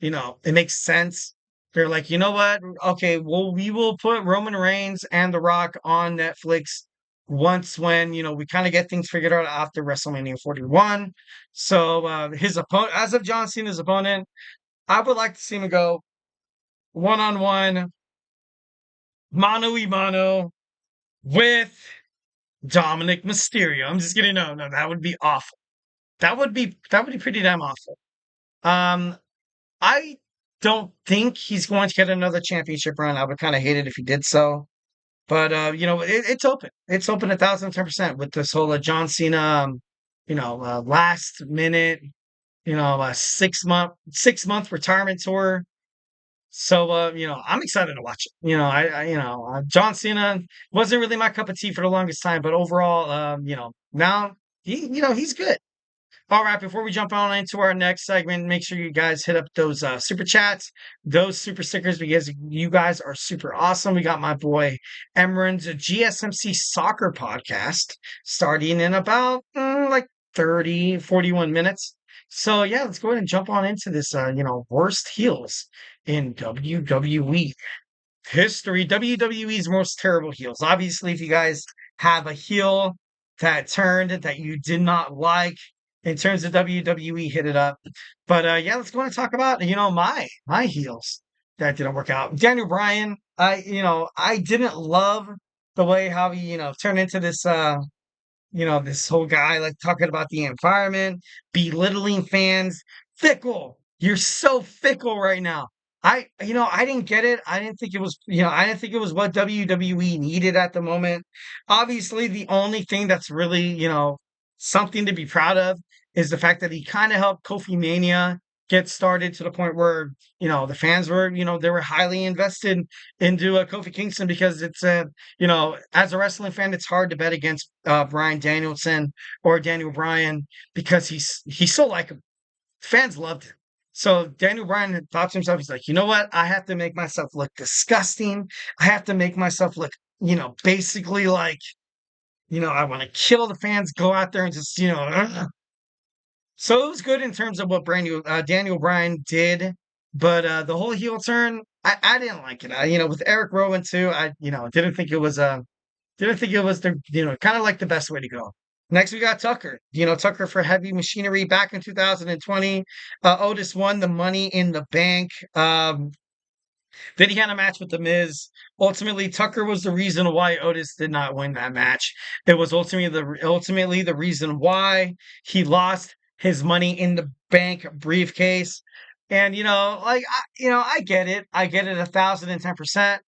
it makes sense. They're like, you know what? Okay, well, we will put Roman Reigns and The Rock on Netflix once when we kind of get things figured out after WrestleMania 41. So his opponent, as of John Cena's opponent, I would like to see him go one-on-one, mano a mano with Dominic Mysterio. I'm just kidding. No, that would be awful. That would be pretty damn awful. I don't think he's going to get another championship run. I would kind of hate it if he did so. But it's open. It's open 1,010% with this whole John Cena, last minute, 6-month retirement tour. So, I'm excited to watch it. John Cena wasn't really my cup of tea for the longest time, but overall, now he's good. All right, before we jump on into our next segment, make sure you guys hit up those super chats, those super stickers, because you guys are super awesome. We got my boy Emran's GSMC Soccer podcast starting in about like 41 minutes. So yeah, let's go ahead and jump on into this, worst heels in WWE history. WWE's most terrible heels. Obviously, if you guys have a heel that turned that you did not like in terms of WWE, hit it up. But yeah, let's go and talk about my heels that didn't work out. Daniel Bryan, I didn't love the way how he turned into this this whole guy like talking about the environment, belittling fans, fickle. You're so fickle right now. I didn't get it. I didn't think it was, I didn't think it was what WWE needed at the moment. Obviously, the only thing that's really, something to be proud of is the fact that he kind of helped Kofi Mania get started to the point where, the fans were, they were highly invested into Kofi Kingston because it's as a wrestling fan, it's hard to bet against Bryan Danielson or Daniel Bryan because he's so likable. Fans loved him. So Daniel Bryan thought to himself, he's like, you know what? I have to make myself look disgusting. I have to make myself look, basically like, I want to kill the fans, go out there and just, ugh. So it was good in terms of what Daniel Bryan did, but the whole heel turn, I didn't like it. With Eric Rowan too, I didn't think it was the kind of like the best way to go. Next, we got Tucker. Tucker for Heavy Machinery back in 2020. Otis won the Money in the Bank. Then he had a match with The Miz. Ultimately, Tucker was the reason why Otis did not win that match. It was ultimately the reason why he lost his Money in the Bank briefcase. And I get it. I get it 1,010%.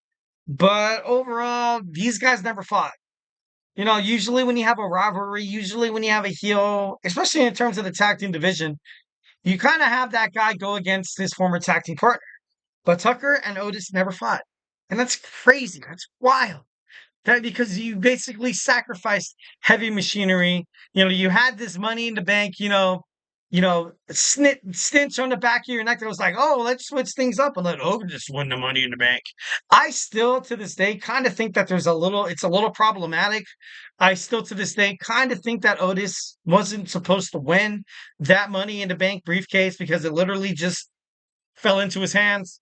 But overall, these guys never fought. Usually when you have a rivalry, usually when you have a heel, especially in terms of the tag team division, you kind of have that guy go against his former tag team partner. But Tucker and Otis never fought. And that's crazy. That's wild. Because you basically sacrificed Heavy Machinery. You had this Money in the Bank, stench on the back of your neck that was like, oh, let's switch things up and let Otis win the Money in the Bank. I still, to this day, kind of think that it's a little problematic. I still, to this day, kind of think that Otis wasn't supposed to win that Money in the Bank briefcase because it literally just fell into his hands.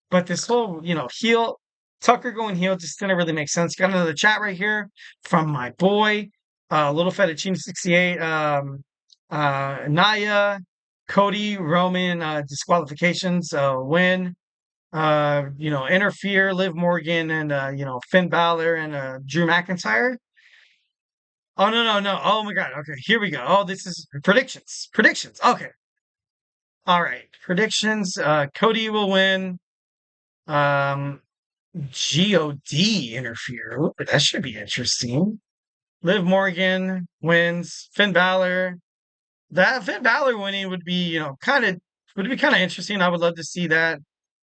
But this whole, heel, Tucker going heel just didn't really make sense. Got another chat right here from my boy, Little Fettuccine 68, Naya, Cody, Roman, disqualifications, win, interfere, Liv Morgan, and, Finn Balor and Drew McIntyre. Oh, no. Oh, my God. Okay, here we go. Oh, this is predictions. Okay. All right. Predictions. Cody will win. God interfere. Ooh, that should be interesting. Liv Morgan wins. Finn Balor. That Finn Balor winning would be, kind of interesting. I would love to see that.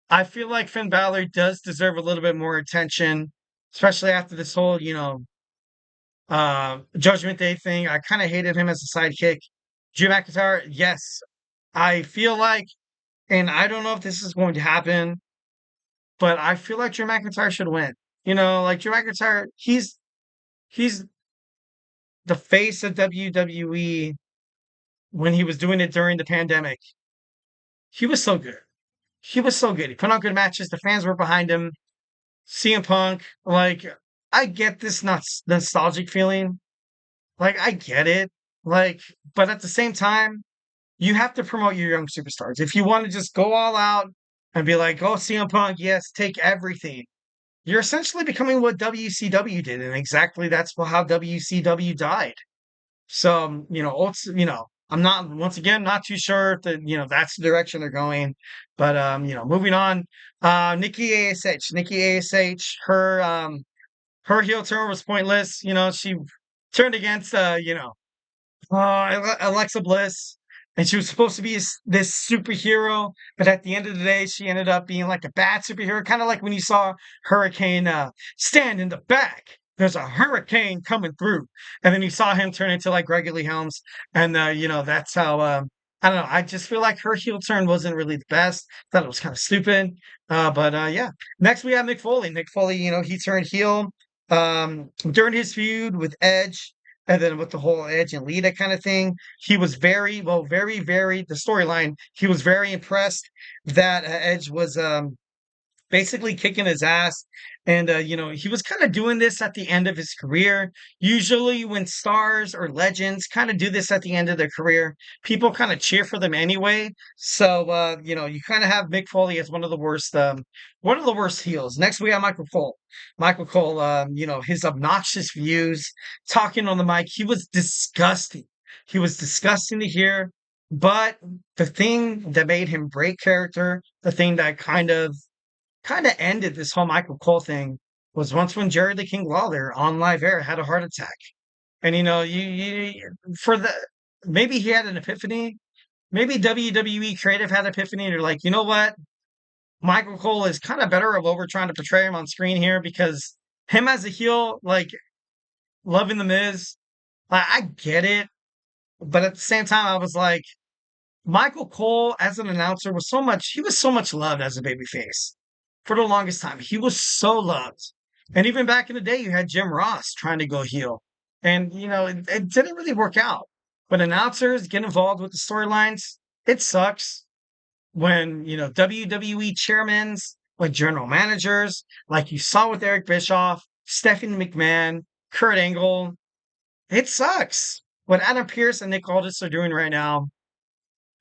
I feel like Finn Balor does deserve a little bit more attention, especially after this whole, Judgment Day thing. I kind of hated him as a sidekick. Drew McIntyre, yes. I feel like, and I don't know if this is going to happen, but I feel like Drew McIntyre should win. Like Drew McIntyre, he's the face of WWE when he was doing it during the pandemic. He was so good. He put on good matches. The fans were behind him. CM Punk, like, I get this nostalgic feeling. Like, I get it. Like, but at the same time, you have to promote your young superstars. If you want to just go all out and be like, oh, CM Punk, yes, take everything. You're essentially becoming what WCW did, and exactly that's how WCW died. So, I'm not too sure if that's the direction they're going. But moving on. Nikki ASH, her her heel turn was pointless. She turned against, Alexa Bliss, and she was supposed to be this superhero, but at the end of the day, she ended up being like a bad superhero, kind of like when you saw Hurricane stand in the back. There's a hurricane coming through, and then you saw him turn into like Gregory Helms, and that's how. I don't know. I just feel like her heel turn wasn't really the best. Thought it was kind of stupid. But yeah. Next we have Mick Foley. Mick Foley, he turned heel during his feud with Edge. And then with the whole Edge and Lita kind of thing, he was very, the storyline, he was very impressed that Edge was basically kicking his ass. And, he was kind of doing this at the end of his career. Usually, when stars or legends kind of do this at the end of their career, people kind of cheer for them anyway. So, you kind of have Mick Foley as one of the worst heels. Next, we have Michael Cole. Michael Cole, his obnoxious views, talking on the mic, he was disgusting. He was disgusting to hear. But the thing that made him break character, the thing that kind of ended this whole Michael Cole thing was once when Jerry the King Lawler on live air had a heart attack. And maybe he had an epiphany. Maybe WWE creative had an epiphany and they're like, you know what? Michael Cole is kind of better of what we're trying to portray him on screen here because him as a heel, like loving the Miz, I get it. But at the same time, I was like, Michael Cole as an announcer was so much loved as a babyface. For the longest time, he was so loved. And even back in the day, you had Jim Ross trying to go heel. And, it didn't really work out. When announcers get involved with the storylines, it sucks. When, WWE chairmen, like general managers, like you saw with Eric Bischoff, Stephanie McMahon, Kurt Angle, it sucks. What Adam Pearce and Nick Aldis are doing right now,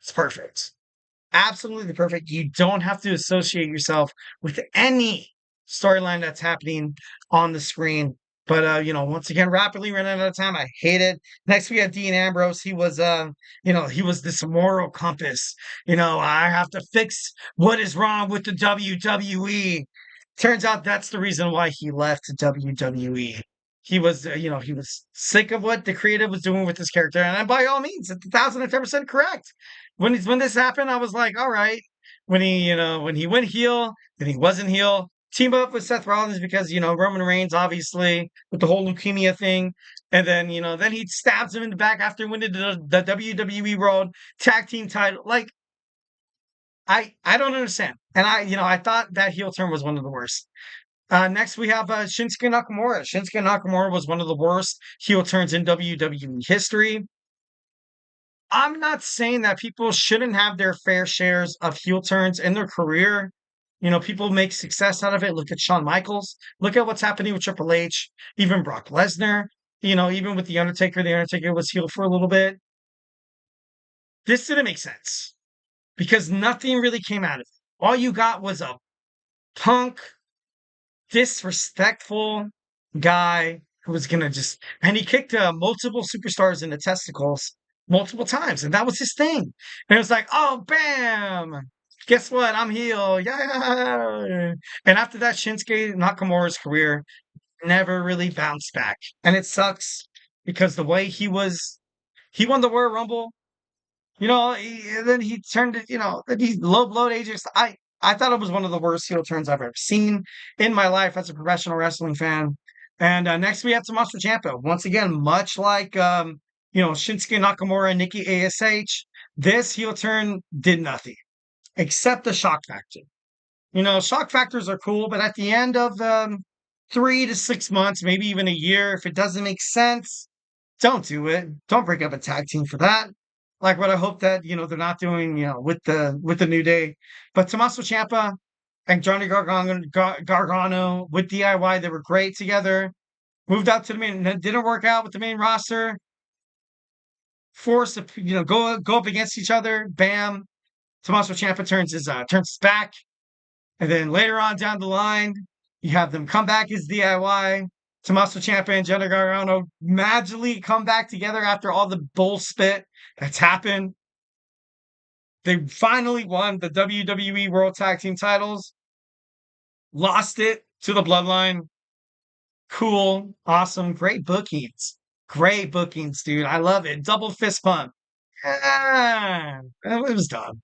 it's perfect. Absolutely perfect. You don't have to associate yourself with any storyline that's happening on the screen. But once again, rapidly running out of time. I hate it. Next we have Dean Ambrose. He was he was this moral compass. I have to fix what is wrong with the WWE. Turns out that's the reason why he left WWE. He was, he was sick of what the creative was doing with his character, and by all means, it's 1,010% correct. When this happened, I was like, all right. When he went heel, then he wasn't heel. Team up with Seth Rollins because Roman Reigns, obviously, with the whole leukemia thing, and then then he stabs him in the back after winning the WWE World Tag Team title. Like, I don't understand, and I thought that heel turn was one of the worst. Next, we have Shinsuke Nakamura. Shinsuke Nakamura was one of the worst heel turns in WWE history. I'm not saying that people shouldn't have their fair shares of heel turns in their career. People make success out of it. Look at Shawn Michaels. Look at what's happening with Triple H. Even Brock Lesnar. Even with The Undertaker. The Undertaker was heel for a little bit. This didn't make sense. Because nothing really came out of it. All you got was a punk, disrespectful guy who was gonna and he kicked multiple superstars in the testicles multiple times, and that was his thing. And it was like, oh, bam! Guess what? I'm heel, yeah! And after that, Shinsuke Nakamura's career never really bounced back, and it sucks because the way he won the Royal Rumble, and then he turned it, then he low blowed AJ. I thought it was one of the worst heel turns I've ever seen in my life as a professional wrestling fan. And next we have Tommaso Ciampa. Once again, much like Shinsuke Nakamura and Nikki ASH, this heel turn did nothing except the shock factor. Shock factors are cool, but at the end of 3 to 6 months, maybe even a year, if it doesn't make sense, don't do it. Don't break up a tag team for that. Like what I hope that, they're not doing, with the New Day. But Tommaso Ciampa and Johnny Gargano with DIY, they were great together. Moved out to the main, didn't work out with the main roster. Forced to, go up against each other. Bam. Tommaso Ciampa turns his back. And then later on down the line, you have them come back as DIY. Tommaso Ciampa and Johnny Gargano magically come back together after all the bullshit that's happened. They finally won the WWE World Tag Team titles. Lost it to the Bloodline. Cool, awesome, great bookings. Great bookings, dude. I love it. Double fist pump. It was done.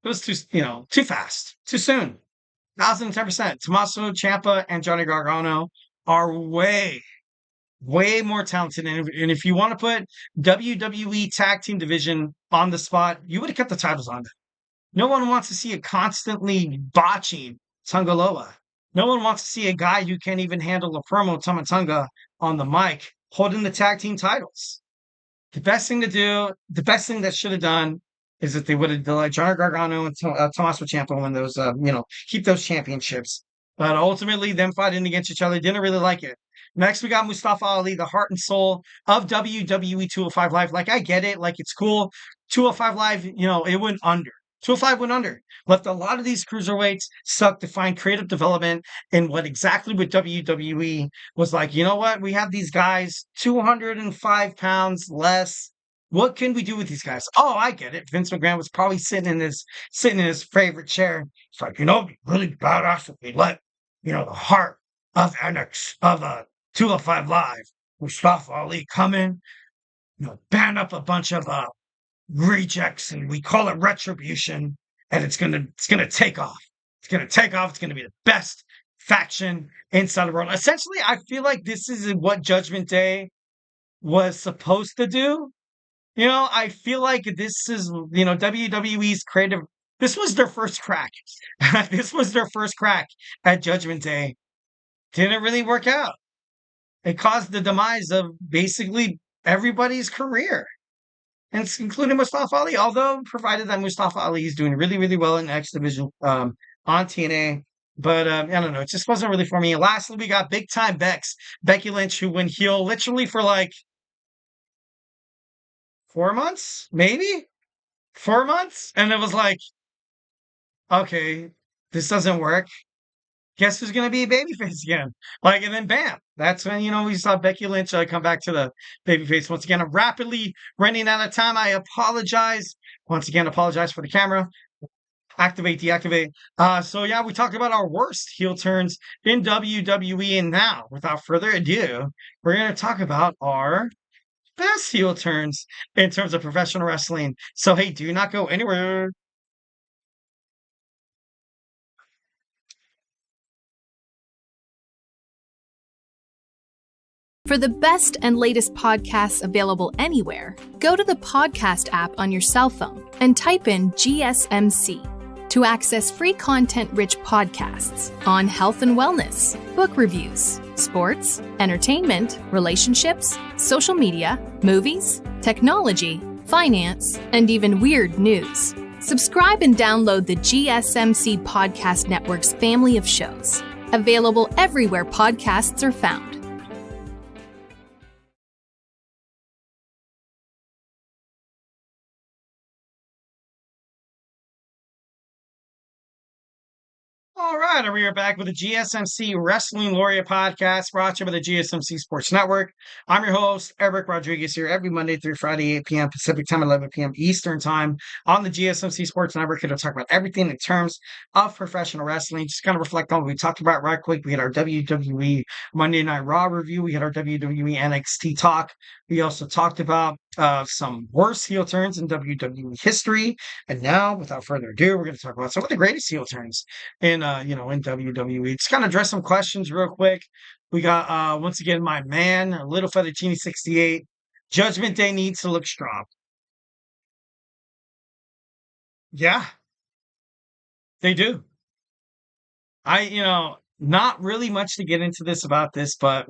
It was too fast, too soon. 1,010%. Tommaso Ciampa and Johnny Gargano are way more talented. And if you want to put WWE Tag Team Division on the spot, you would have kept the titles on them. No one wants to see a constantly botching Tungaloa. No one wants to see a guy who can't even handle a promo Tamatunga on the mic holding the tag team titles. The best thing to do, the best thing that should have done is that they would have let Johnny Gargano and Tommaso Ciampa win those, keep those championships. But ultimately, them fighting against each other, didn't really like it. Next, we got Mustafa Ali, the heart and soul of WWE 205 Live. Like, I get it. Like, it's cool. 205 Live, it went under. 205 went under. Left a lot of these cruiserweights stuck to find creative development in what WWE was like, you know what? We have these guys 205 pounds less. What can we do with these guys? Oh, I get it. Vince McMahon was probably sitting in his favorite chair. It's like, it'd be really badass if we let, the heart of 205 Live, Mustafa Ali come in, band up a bunch of rejects, and we call it retribution, and it's gonna take off. It's gonna take off. It's gonna be the best faction inside the world. Essentially, I feel like this is what Judgment Day was supposed to do. I feel like this is WWE's creative. This was their first crack. This was their first crack at Judgment Day. Didn't really work out. It caused the demise of basically everybody's career, and it's including Mustafa Ali, although provided that Mustafa Ali is doing really, really well in X Division on TNA. But I don't know. It just wasn't really for me. And lastly, we got big time Becky Lynch, who went heel literally for like 4 months, maybe 4 months. And it was like, okay, this doesn't work. Guess who's going to be a babyface again? Like, and then bam, that's when, we saw Becky Lynch come back to the babyface once again. I'm rapidly running out of time. I apologize. Once again, apologize for the camera. Activate, deactivate. So yeah, we talked about our worst heel turns in WWE. And now, without further ado, we're going to talk about our best heel turns in terms of professional wrestling. So hey, do not go anywhere. For the best and latest podcasts available anywhere, go to the podcast app on your cell phone and type in GSMC to access free content-rich podcasts on health and wellness, book reviews, sports, entertainment, relationships, social media, movies, technology, finance, and even weird news. Subscribe and download the GSMC Podcast Network's family of shows, available everywhere podcasts are found. All right, and we are back with the GSMC Wrestling Laureate Podcast, brought to you by the GSMC Sports Network. I'm your host, Eric Rodriguez, here every Monday through Friday, 8 p.m. Pacific Time, 11 p.m. Eastern Time on the GSMC Sports Network. Here to talk about everything in terms of professional wrestling. Just kind of reflect on what we talked about right quick. We had our WWE Monday Night Raw review. We had our WWE NXT talk. We also talked about some worst heel turns in WWE history. And now, without further ado, we're going to talk about some of the greatest heel turns in in WWE. Just kind of address some questions real quick. We got once again my man, Little Fettuccine 68. Judgment Day needs to look strong. Yeah, they do. Not really much to get into this about this, but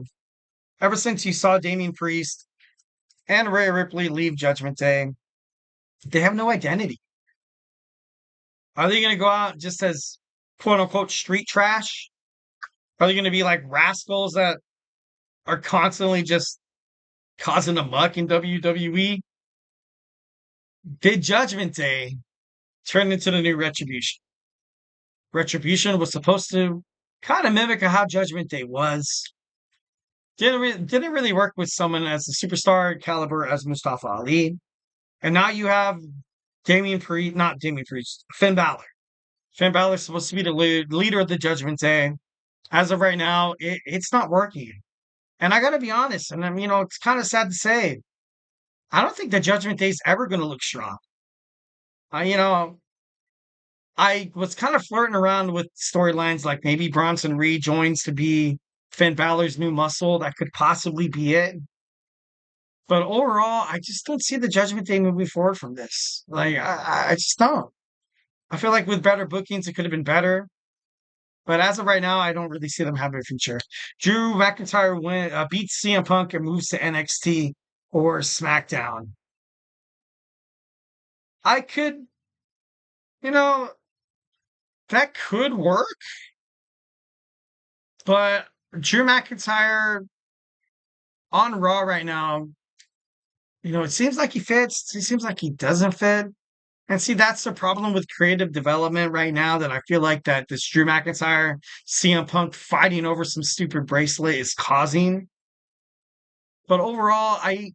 ever since you saw Damian Priest and Rhea Ripley leave Judgment Day, they have no identity. Are they going to go out just as quote unquote street trash? Are they going to be like rascals that are constantly just causing a muck in WWE? Did Judgment Day turn into the new Retribution? Retribution was supposed to kind of mimic how Judgment Day was. Didn't really work with someone as a superstar caliber as Mustafa Ali. And now you have Finn Balor. Finn Balor is supposed to be the leader of the Judgment Day. As of right now, it's not working. And I got to be honest, and it's kind of sad to say, I don't think the Judgment Day is ever going to look strong. You know, I was kind of flirting around with storylines like maybe Bronson Reed joins to be Finn Balor's new muscle. That could possibly be it. But overall, I just don't see the Judgment Day moving forward from this. Like, I just don't. I feel like with better bookings, it could have been better. But as of right now, I don't really see them having a future. Drew McIntyre beats CM Punk and moves to NXT or SmackDown. I could, you know, that could work. But Drew McIntyre on Raw right now, it seems like he fits. It seems like he doesn't fit. And see, that's the problem with creative development right now that I feel like that this Drew McIntyre, CM Punk fighting over some stupid bracelet is causing. But overall, I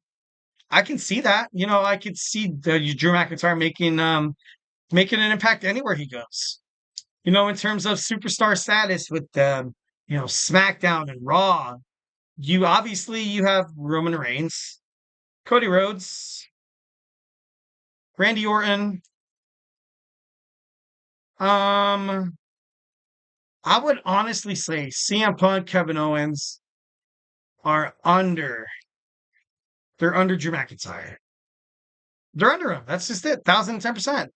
can see that. I could see the Drew McIntyre making an impact anywhere he goes. In terms of superstar status with SmackDown and Raw, you have Roman Reigns, Cody Rhodes, Randy Orton. I would honestly say CM Punk, Kevin Owens are under. They're under Drew McIntyre. They're under him. That's just it. 1,010%.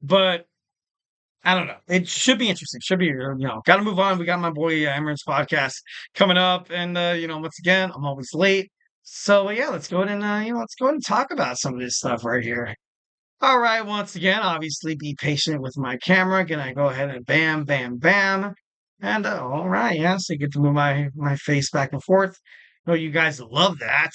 But I don't know. It should be interesting. Should be, got to move on. We got my boy Emirates podcast coming up. And, once again, I'm always late. So, yeah, let's go ahead and, let's go ahead and talk about some of this stuff right here. All right. Once again, obviously be patient with my camera. Gonna go ahead and bam, bam, bam. And, all right. Yeah. So you get to move my face back and forth. No, you guys love that.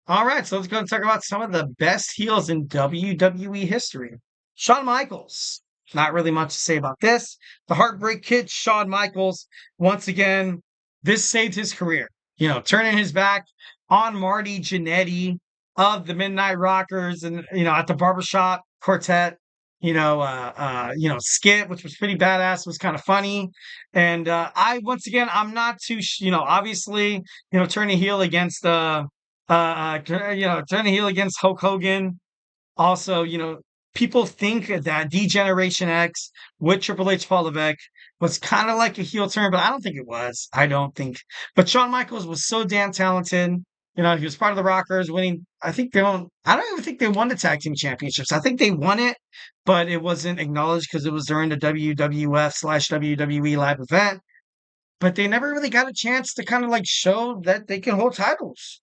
All right. So let's go and talk about some of the best heels in WWE history. Shawn Michaels. Not really much to say about this. The Heartbreak Kid, Shawn Michaels, once again, this saved his career. Turning his back on Marty Jannetty of the Midnight Rockers and, at the Barbershop Quartet, skit, which was pretty badass, was kind of funny. And I'm not too, obviously, turning heel against, turning heel against Hulk Hogan. Also, people think that D-Generation X with Triple H Paul Levesque was kind of like a heel turn, but I don't think it was. I don't think. But Shawn Michaels was so damn talented. He was part of the Rockers winning. I don't even think they won the tag team championships. I think they won it, but it wasn't acknowledged because it was during the WWF/WWE live event. But they never really got a chance to kind of like show that they can hold titles.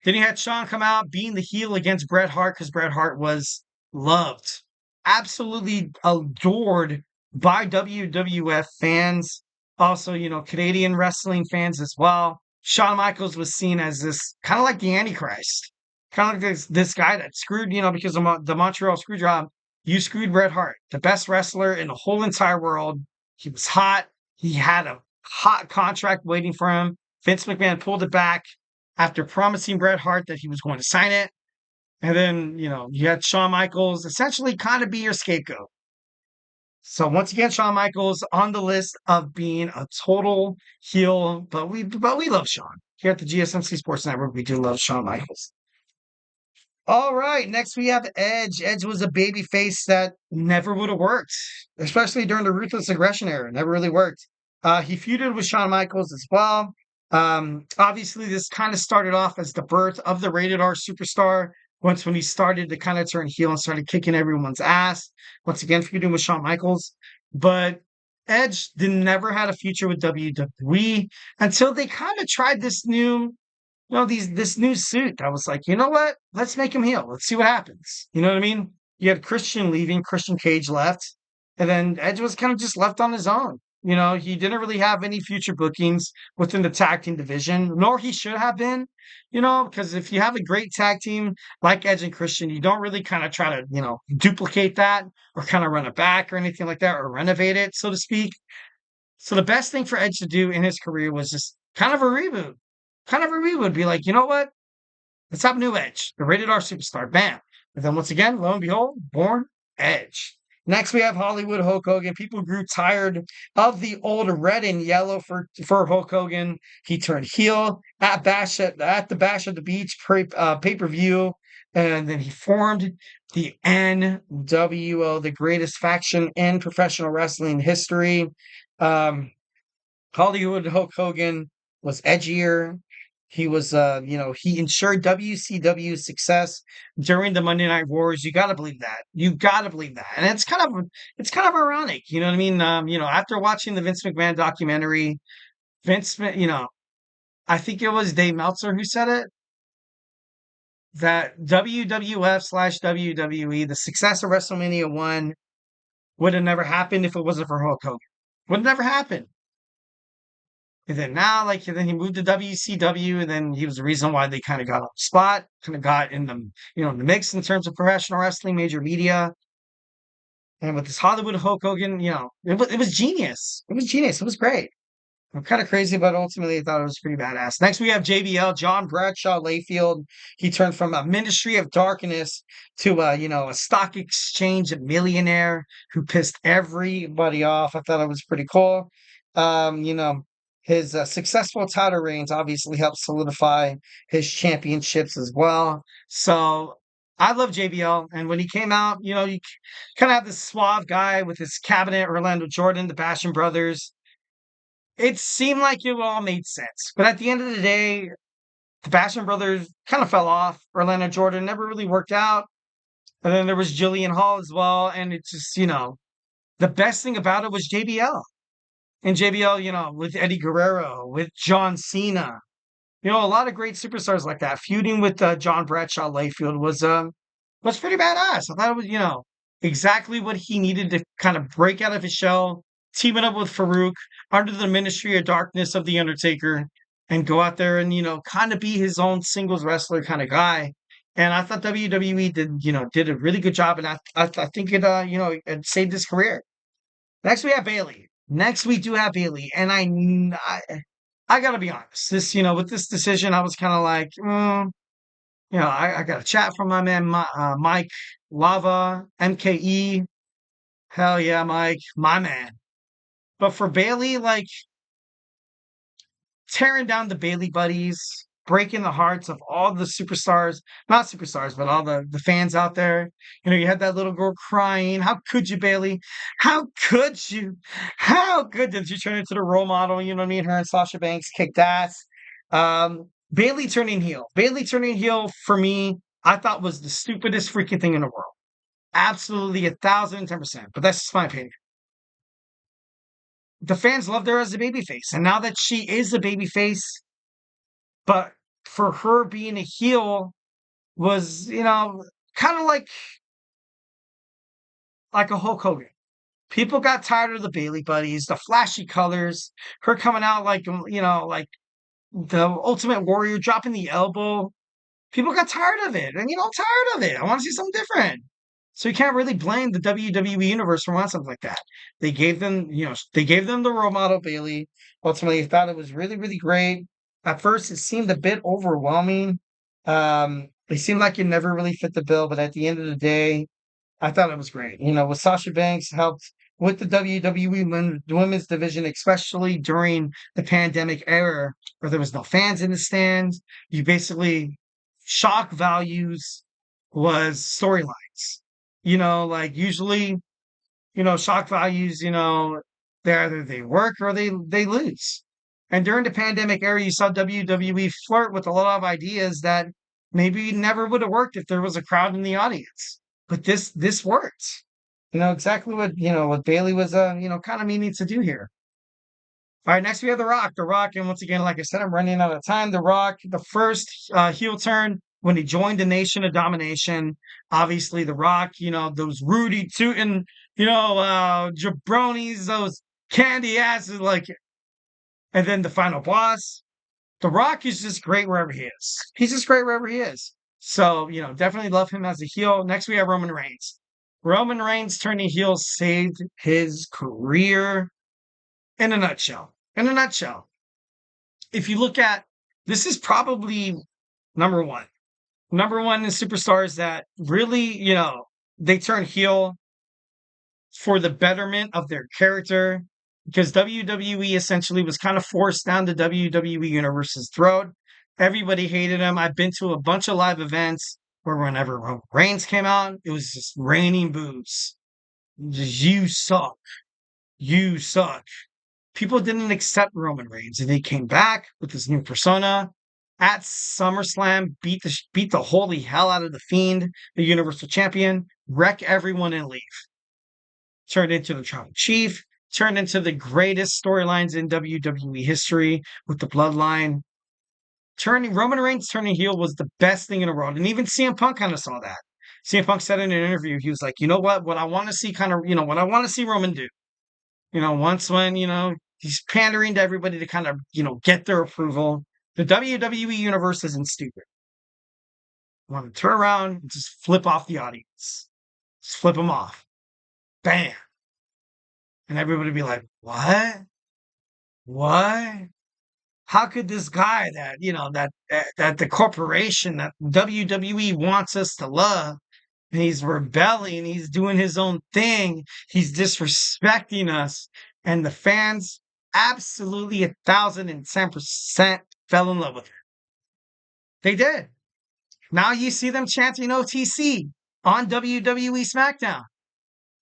Then you had Shawn come out being the heel against Bret Hart because Bret Hart was loved, absolutely adored by WWF fans. Also, Canadian wrestling fans as well. Shawn Michaels was seen as this kind of like the Antichrist, kind of like this guy that screwed, because of the Montreal screw job. You screwed Bret Hart, the best wrestler in the whole entire world. He was hot. He had a hot contract waiting for him. Vince McMahon pulled it back after promising Bret Hart that he was going to sign it. And then, you had Shawn Michaels essentially kind of be your scapegoat. So once again, Shawn Michaels on the list of being a total heel, but we love Shawn. Here at the GSMC Sports Network, we do love Shawn Michaels. All right, next we have Edge. Edge was a baby face that never would have worked, especially during the Ruthless Aggression era. Never really worked. He feuded with Shawn Michaels as well. Obviously, this kind of started off as the birth of the Rated R Superstar. When he started to kind of turn heel and started kicking everyone's ass. Once again, feuding with Shawn Michaels. But Edge never had a future with WWE until they kind of tried this new, this new suit. I was like, you know what? Let's make him heel. Let's see what happens. You know what I mean? You had Christian leaving, Christian Cage left, and then Edge was kind of just left on his own. He didn't really have any future bookings within the tag team division, nor he should have been, because if you have a great tag team like Edge and Christian, you don't really kind of try to, duplicate that or kind of run it back or anything like that or renovate it, so to speak. So the best thing for Edge to do in his career was just kind of a reboot. Be like, you know what? Let's have a new Edge, the Rated R Superstar. Bam. And then once again, lo and behold, born Edge. Next, we have Hollywood Hulk Hogan. People grew tired of the old red and yellow for Hulk Hogan. He turned heel at the Bash at the Beach pay-per-view, and then he formed the NWO, the greatest faction in professional wrestling history. Hollywood Hulk Hogan was edgier. He was, he ensured WCW's success during the Monday Night Wars. You got to believe that. You got to believe that. And it's kind of ironic. You know what I mean? After watching the Vince McMahon documentary, I think it was Dave Meltzer who said it, that WWF/WWE, the success of WrestleMania 1 would have never happened if it wasn't for Hulk Hogan. Would have never happened. And then now, then he moved to WCW, and then he was the reason why they kind of got on the spot, kind of got in the, in the mix in terms of professional wrestling, major media. And with this Hollywood Hulk Hogan, it was genius. It was genius. It was great. I'm kind of crazy, but ultimately I thought it was pretty badass. Next, we have JBL, John Bradshaw Layfield. He turned from a Ministry of Darkness to a stock exchange millionaire who pissed everybody off. I thought it was pretty cool. His successful title reigns obviously helped solidify his championships as well. So I love JBL. And when he came out, you kind of have this suave guy with his cabinet, Orlando Jordan, the Basham Brothers. It seemed like it all made sense. But at the end of the day, the Basham Brothers kind of fell off. Orlando Jordan never really worked out. And then there was Jillian Hall as well. And it's just, the best thing about it was JBL. And JBL, with Eddie Guerrero, with John Cena, a lot of great superstars like that. Feuding with John Bradshaw Layfield was pretty badass. I thought it was, exactly what he needed to kind of break out of his shell, teaming up with Farouk under the Ministry of Darkness of The Undertaker, and go out there and, kind of be his own singles wrestler kind of guy. And I thought WWE did a really good job, and I think it saved his career. Next, we have Bayley. Next, we do have Bayley, and I gotta be honest. This, with this decision, I was kind of like, I got a chat from my man Mike Lava, MKE. Hell yeah, Mike, my man. But for Bayley, tearing down the Bayley buddies, breaking the hearts of all the superstars, not superstars, but all the fans out there. You had that little girl crying. How could you, Bayley? How could you? How good did you turn into the role model? You know what I mean? Her and Sasha Banks kicked ass. Bayley turning heel. Bayley turning heel for me, I thought was the stupidest freaking thing in the world. Absolutely 1,010%. But that's just my opinion. The fans loved her as a babyface. And now that she is a babyface, but for her being a heel was, kind of like a Hulk Hogan. People got tired of the Bayley buddies, the flashy colors, her coming out like the Ultimate Warrior, dropping the elbow. People got tired of it. And, I'm tired of it. I want to see something different. So you can't really blame the WWE Universe for wanting something like that. They gave them, the role model, Bayley. Ultimately, I thought it was really, really great. At first, it seemed a bit overwhelming. It seemed like it never really fit the bill, but at the end of the day, I thought it was great. With Sasha Banks helped with the WWE women's division, especially during the pandemic era where there was no fans in the stands. You basically, shock values was storylines. Usually, shock values, they work or they lose. And during the pandemic era, you saw WWE flirt with a lot of ideas that maybe never would have worked if there was a crowd in the audience. But this worked. Exactly what Bayley was, kind of meaning to do here. All right, next we have The Rock. The Rock, and once again, like I said, I'm running out of time. The Rock, the first heel turn when he joined the Nation of Domination. Obviously, The Rock, those Rudy Tootin', jabronis, those candy asses, and then the final boss. The Rock is just great wherever he is. He's just great wherever he is. So, definitely love him as a heel. Next, we have Roman Reigns. Roman Reigns turning heel saved his career in a nutshell. In a nutshell. If you look at, this is probably number one. Number one in superstars that really, they turn heel for the betterment of their character, because WWE essentially was kind of forced down the WWE Universe's throat. Everybody hated him. I've been to a bunch of live events where whenever Roman Reigns came out, it was just raining boos. Just, you suck. You suck. People didn't accept Roman Reigns, and he came back with this new persona at SummerSlam, beat the holy hell out of the Fiend, the Universal Champion, wreck everyone and leave. Turned into the Tribal Chief, turned into the greatest storylines in WWE history with the Bloodline. Roman Reigns turning heel was the best thing in the world, and even CM Punk kind of saw that. CM Punk said in an interview, he was like, you know what I want to see what I want to see Roman do. Once when, he's pandering to everybody to kind of, get their approval. The WWE Universe isn't stupid. Want to turn around and just flip off the audience. Just flip them off. Bam. And everybody be like, what? What? How could this guy that the corporation that WWE wants us to love, and he's rebelling, he's doing his own thing, he's disrespecting us, and the fans absolutely 1,010% fell in love with him. They did. Now you see them chanting OTC on WWE SmackDown.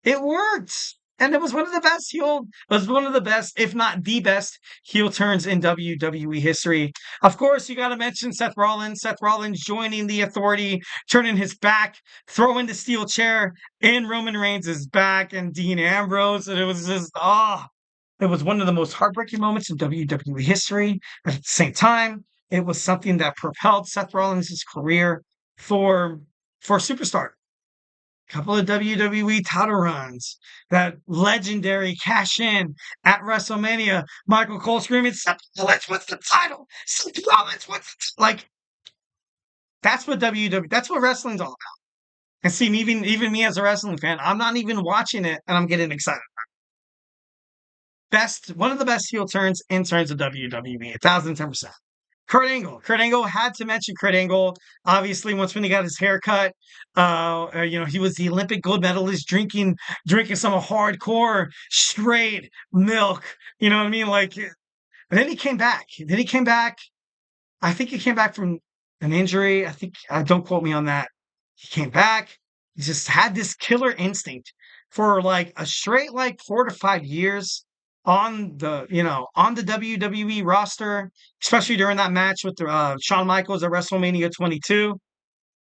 It worked. And it was one of the best, if not the best, heel turns in WWE history. Of course, you got to mention Seth Rollins. Seth Rollins joining the Authority, turning his back, throwing the steel chair in Roman Reigns' back, and Dean Ambrose. And it was just, it was one of the most heartbreaking moments in WWE history. But at the same time, it was something that propelled Seth Rollins' career for superstar. Couple of WWE title runs, that legendary cash in at WrestleMania, Michael Cole screaming, Seth Rollins wants the title, Seth Rollins wants that's what that's what wrestling's all about. And see, even me as a wrestling fan, I'm not even watching it and I'm getting excited. One of the best heel turns in terms of WWE, 1,010%. Kurt Angle had to mention Kurt Angle. Obviously, once when he got his hair cut, he was the Olympic gold medalist drinking some hardcore straight milk. You know what I mean? And then he came back. I think he came back from an injury. Don't quote me on that. He came back. He just had this killer instinct for a straight 4 to 5 years on the WWE roster, especially during that match with Shawn Michaels at WrestleMania 22.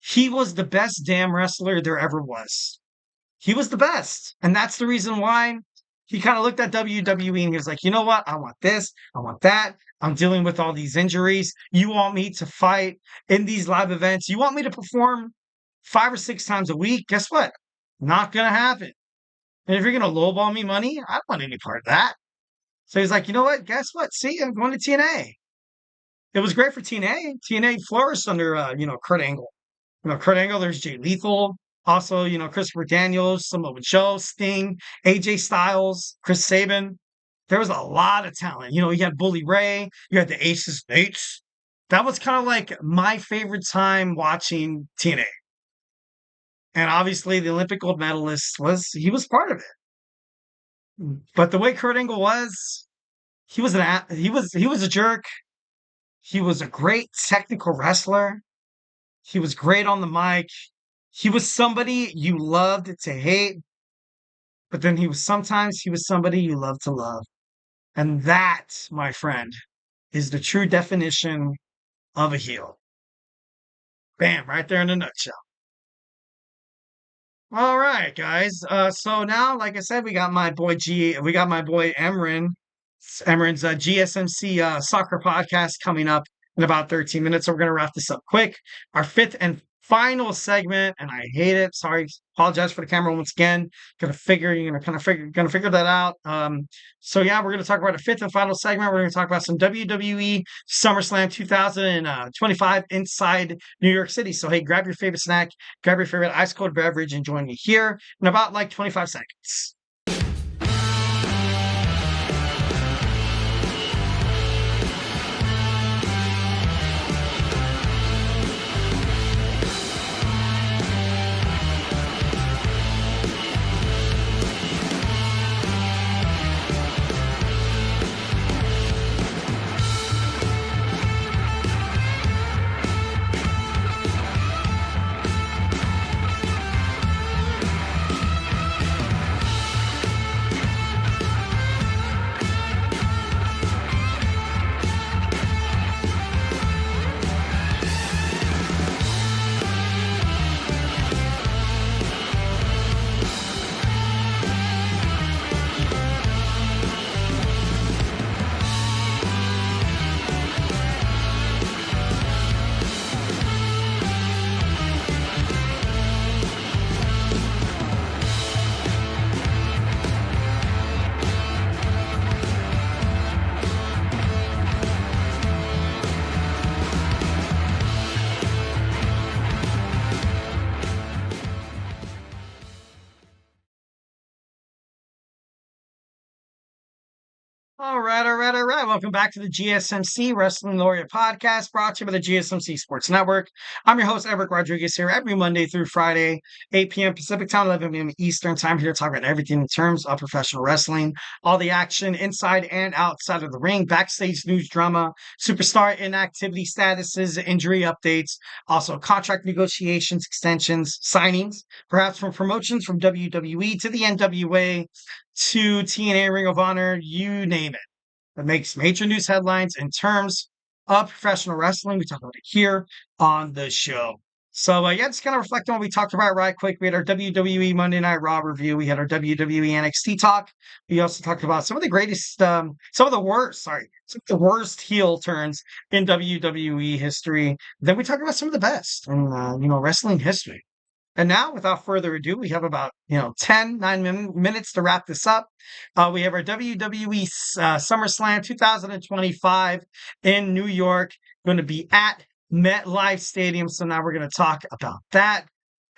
He was the best damn wrestler there ever was. He was the best. And that's the reason why he kind of looked at WWE and he was like, you know what? I want this. I want that. I'm dealing with all these injuries. You want me to fight in these live events? You want me to perform 5 or 6 times a week? Guess what? Not going to happen. And if you're going to lowball me money, I don't want any part of that. So he's like, you know what? Guess what? See, I'm going to TNA. It was great for TNA. TNA flourished under, Kurt Angle. Kurt Angle, there's Jay Lethal. Also, Christopher Daniels, Samoa Joe, Sting, AJ Styles, Chris Sabin. There was a lot of talent. You had Bully Ray. You had the Aces and Eights. That was kind of my favorite time watching TNA. And obviously, the Olympic gold medalist he was part of it. But the way Kurt Angle was, he was a jerk. He was a great technical wrestler. He was great on the mic. He was somebody you loved to hate. But then he was somebody you loved to love. And that, my friend, is the true definition of a heel. Bam, right there in a nutshell. All right, guys. So now, like I said, we got my boy Emran. Emran's GSMC soccer podcast coming up in about 13 minutes. So we're gonna wrap this up quick. Our 5th and final segment, and I hate it. Sorry, apologize for the camera once again. Gonna figure that out. So yeah, we're gonna talk about a 5th and final segment. We're gonna talk about some WWE SummerSlam 2025 inside New York City. So hey, grab your favorite snack, grab your favorite ice cold beverage, and join me here in about 25 seconds. All right, all right, all right. Welcome back to the GSMC Wrestling Laureate Podcast, brought to you by the GSMC Sports Network. I'm your host, Eric Rodriguez, here every Monday through Friday, 8 p.m. Pacific Time, 11 p.m. Eastern Time, here to talk about everything in terms of professional wrestling, all the action inside and outside of the ring, backstage news, drama, superstar inactivity statuses, injury updates, also contract negotiations, extensions, signings, perhaps from promotions from WWE to the NWA to TNA, Ring of Honor, you name it. That makes major news headlines in terms of professional wrestling. We talk about it here on the show. So, yeah, just kind of reflect on what we talked about right quick. We had our WWE Monday Night Raw review. We had our WWE NXT talk. We also talked about some of the greatest, some of the worst heel turns in WWE history. Then we talked about some of the best in, wrestling history. And now, without further ado, we have about 9 minutes to wrap this up. We have our WWE SummerSlam 2025 in New York, going to be at MetLife Stadium. So now we're going to talk about that.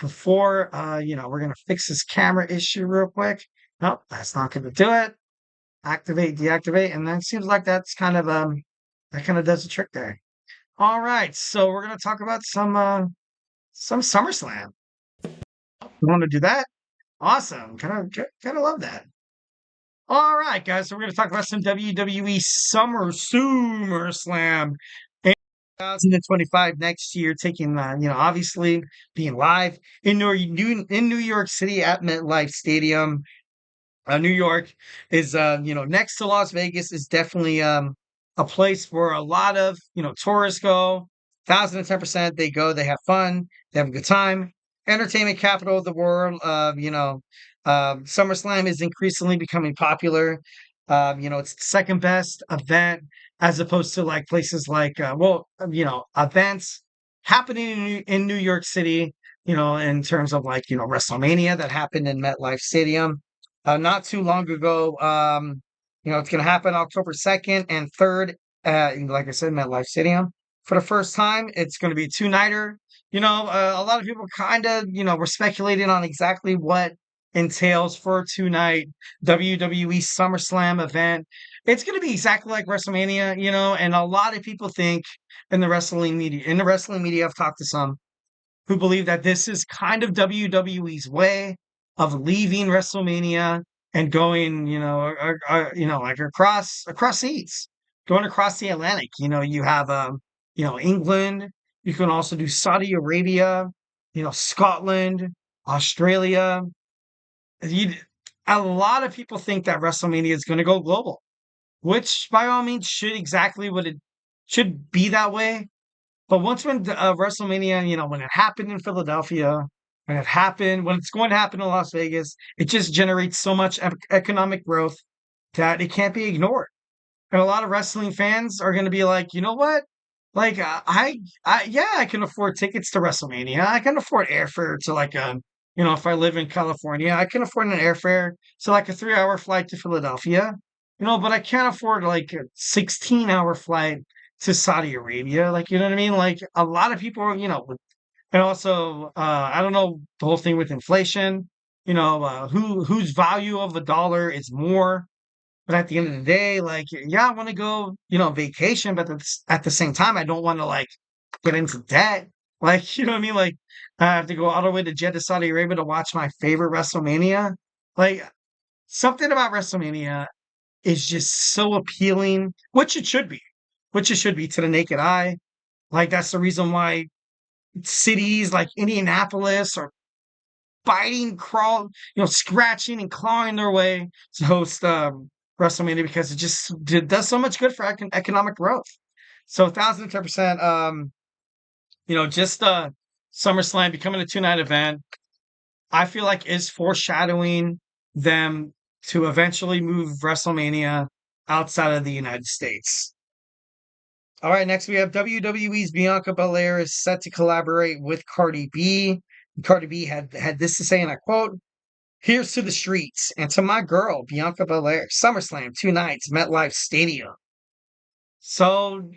Before, we're going to fix this camera issue real quick. Nope, that's not going to do it. Activate, deactivate, and then it seems like that's kind of that kind of does the trick there. All right, so we're going to talk about some SummerSlam. You want to do that? Awesome. Kind of love that. All right, guys. So we're going to talk about some WWE SummerSlam in 2025 next year, taking obviously being live in New York City at MetLife Stadium. New York is next to Las Vegas is definitely a place where a lot of tourists go. 1,010%. They go. They have fun. They have a good time. Entertainment capital of the world. SummerSlam is increasingly becoming popular. It's the second best event as opposed to like places like events happening in New York City. In terms of like WrestleMania that happened in MetLife Stadium not too long ago. It's going to happen October 2nd and 3rd. Like I said, MetLife Stadium for the first time. It's going to be a two-nighter. A lot of people kind of, were speculating on exactly what entails for a two-night WWE SummerSlam event. It's going to be exactly like WrestleMania, and a lot of people think in the wrestling media, I've talked to some who believe that this is kind of WWE's way of leaving WrestleMania and going, like across seas, going across the Atlantic. You have, England. You can also do Saudi Arabia, Scotland, Australia. A lot of people think that WrestleMania is going to go global, which by all means should be that way. But once when WrestleMania, when it happened in Philadelphia, when it's going to happen in Las Vegas, it just generates so much economic growth that it can't be ignored. And a lot of wrestling fans are going to be like, you know what? Like, I can afford tickets to WrestleMania. I can afford airfare to like, if I live in California, I can afford an airfare to like a 3-hour flight to Philadelphia, but I can't afford like a 16-hour flight to Saudi Arabia. Like, you know what I mean? Like a lot of people, and also, I don't know the whole thing with inflation, whose value of a dollar is more. But at the end of the day, like, yeah, I want to go, vacation, but at the same time, I don't want to like get into debt. Like, you know what I mean? Like, I have to go all the way to Jeddah, Saudi Arabia to watch my favorite WrestleMania. Like, something about WrestleMania is just so appealing, which it should be to the naked eye. Like, that's the reason why cities like Indianapolis are scratching and clawing their way to host WrestleMania because it does so much good for economic growth. So 1,010%, SummerSlam becoming a two-night event, I feel like is foreshadowing them to eventually move WrestleMania outside of the United States. All right, next we have WWE's Bianca Belair is set to collaborate with Cardi B. Cardi B had this to say, and I quote, "Here's to the streets and to my girl, Bianca Belair. SummerSlam, 2 nights, MetLife Stadium." So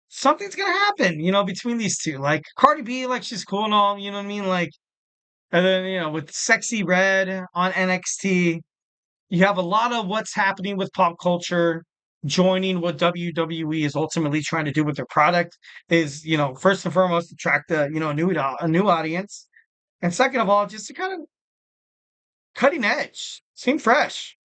something's going to happen, between these two. Like, Cardi B, like, she's cool and all, you know what I mean? Like, and then, with Sexy Red on NXT, you have a lot of what's happening with pop culture joining what WWE is ultimately trying to do with their product is, first and foremost, attract a new audience. And second of all, just to kind of cutting edge, seem fresh.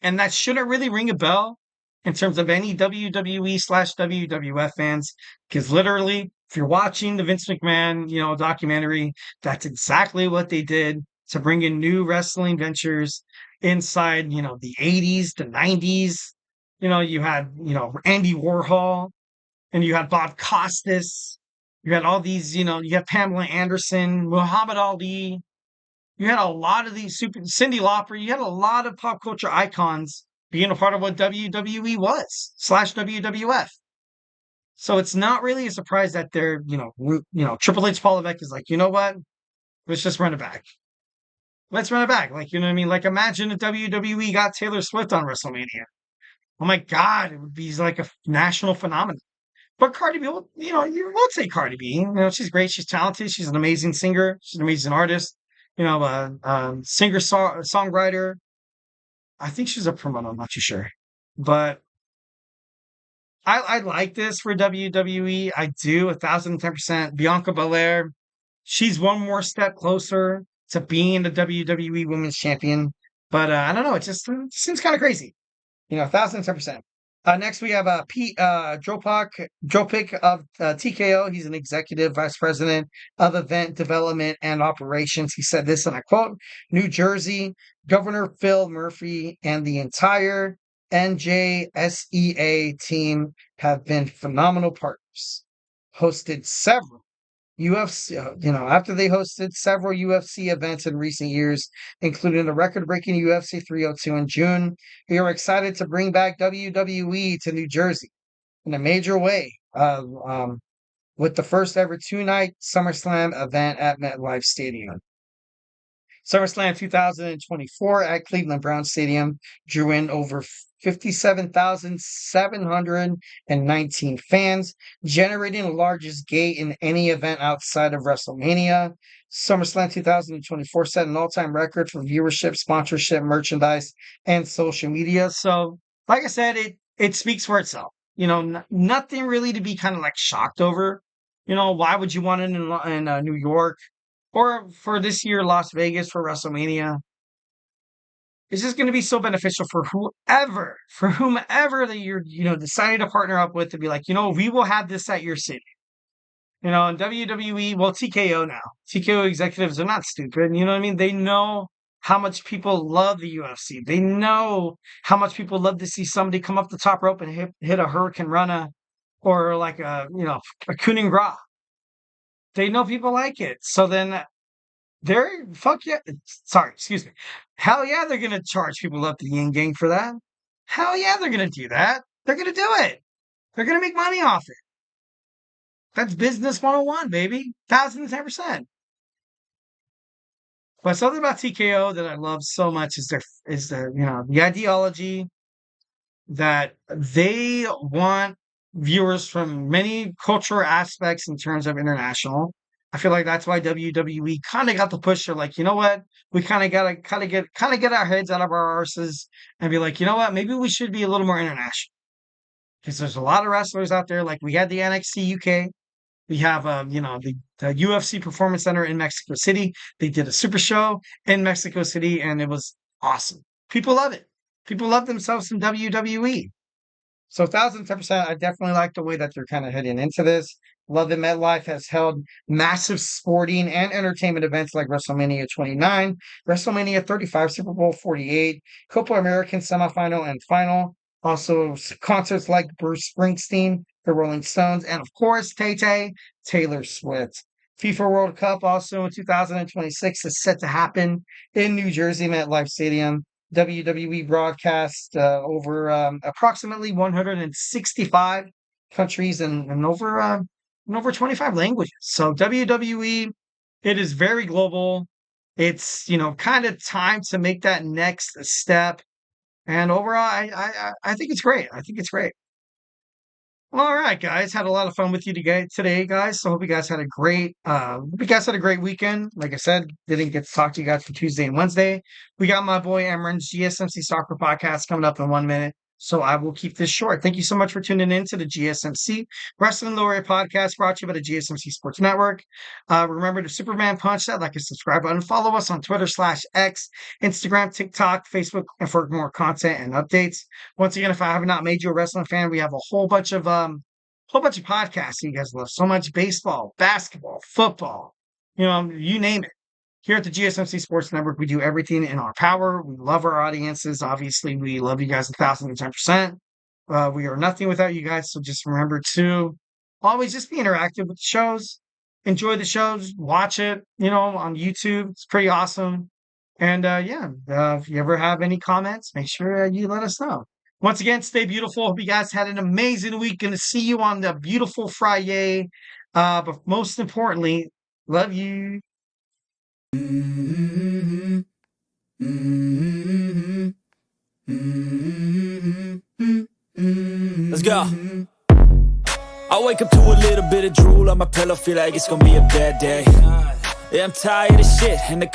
And that shouldn't really ring a bell in terms of any WWE/WWF fans, because literally, if you're watching the Vince McMahon, documentary, that's exactly what they did to bring in new wrestling ventures inside, the 80s, the 90s. You had, Andy Warhol, and you had Bob Costas. You had all these, you had Pamela Anderson, Muhammad Ali. You had a lot of these Cyndi Lauper. You had a lot of pop culture icons being a part of what WWE was/WWF. So it's not really a surprise that they're, Triple H, Paul Levesque is like, you know what? Let's just run it back. Let's run it back. Like, you know what I mean? Like, imagine if WWE got Taylor Swift on WrestleMania. Oh my God, it would be like a national phenomenon. But Cardi B, you won't say Cardi B. She's great. She's talented. She's an amazing singer. She's an amazing artist. Singer, songwriter. I think she's a promoter. I'm not too sure. But I like this for WWE. I do 1,010%. Bianca Belair, she's one more step closer to being the WWE Women's Champion. But I don't know. It just seems kind of crazy. 1,010%. Next, we have Pete Dropic of TKO. He's an executive vice president of event development and operations. He said this, and I quote, New Jersey, Governor Phil Murphy and the entire NJSEA team have been phenomenal partners. Hosted several UFC, after they hosted several UFC events in recent years, including the record-breaking UFC 302 in June, we are excited to bring back WWE to New Jersey in a major way, with the first ever two-night SummerSlam event at MetLife Stadium. SummerSlam 2024 at Cleveland Brown Stadium drew in over 57,719 fans, generating the largest gate in any event outside of WrestleMania. SummerSlam 2024 set an all-time record for viewership, sponsorship, merchandise, and social media. So, like I said, it speaks for itself. Nothing really to be kind of like shocked over. Why would you want it in New York? Or for this year, Las Vegas for WrestleMania? It's just going to be so beneficial for whomever that you're, deciding to partner up with to be like, we will have this at your city. And WWE, well, TKO now. TKO executives are not stupid. You know what I mean? They know how much people love the UFC. They know how much people love to see somebody come up the top rope and hit a Hurricane Rana or like a coup de grace. They know people like it. So then excuse me. Hell yeah, they're going to charge people up the yin gang for that. Hell yeah, they're going to do that. They're going to do it. They're going to make money off it. That's business 101, baby. 1,010%. But something about TKO that I love so much is the ideology that they want viewers from many cultural aspects in terms of international. I feel like that's why WWE kind of got the push. They're like, you know what? We kind of gotta get our heads out of our arses and be like, you know what? Maybe we should be a little more international because there's a lot of wrestlers out there. Like we had the NXT UK, we have the UFC Performance Center in Mexico City. They did a super show in Mexico City, and it was awesome. People love it. People love themselves in WWE. So 1,010%, I definitely like the way that they're kind of heading into this. Love that MetLife has held massive sporting and entertainment events like WrestleMania 29, WrestleMania 35, Super Bowl 48, Copa American semifinal and final. Also concerts like Bruce Springsteen, the Rolling Stones, and of course, Taylor Swift. FIFA World Cup also in 2026 is set to happen in New Jersey, MetLife Stadium. WWE broadcast over approximately 165 countries and over 25 languages. So WWE, it is very global. It's kind of time to make that next step. And overall, I think it's great. I think it's great. All right, guys, had a lot of fun with you today, guys. So hope you guys had a great weekend. Like I said, didn't get to talk to you guys for Tuesday and Wednesday. We got my boy Emran's GSMC Soccer Podcast coming up in 1 minute. So I will keep this short. Thank you so much for tuning in to the GSMC Wrestling Laureate Podcast, brought to you by the GSMC Sports Network. Remember to Superman punch that like and subscribe button. Follow us on Twitter/X, Instagram, TikTok, Facebook, and for more content and updates. Once again, if I have not made you a wrestling fan, we have a whole bunch of podcasts you guys love. So much baseball, basketball, football, you name it. Here at the GSMC Sports Network, we do everything in our power. We love our audiences. Obviously, we love you guys 1,010%. We are nothing without you guys. So just remember to always just be interactive with the shows. Enjoy the shows. Watch it, on YouTube. It's pretty awesome. And if you ever have any comments, make sure you let us know. Once again, stay beautiful. Hope you guys had an amazing week. Gonna see you on the beautiful Friday. But most importantly, love you. Let's go. I wake up to a little bit of drool on my pillow, feel like it's gonna be a bad day. Yeah, I'm tired of shit and the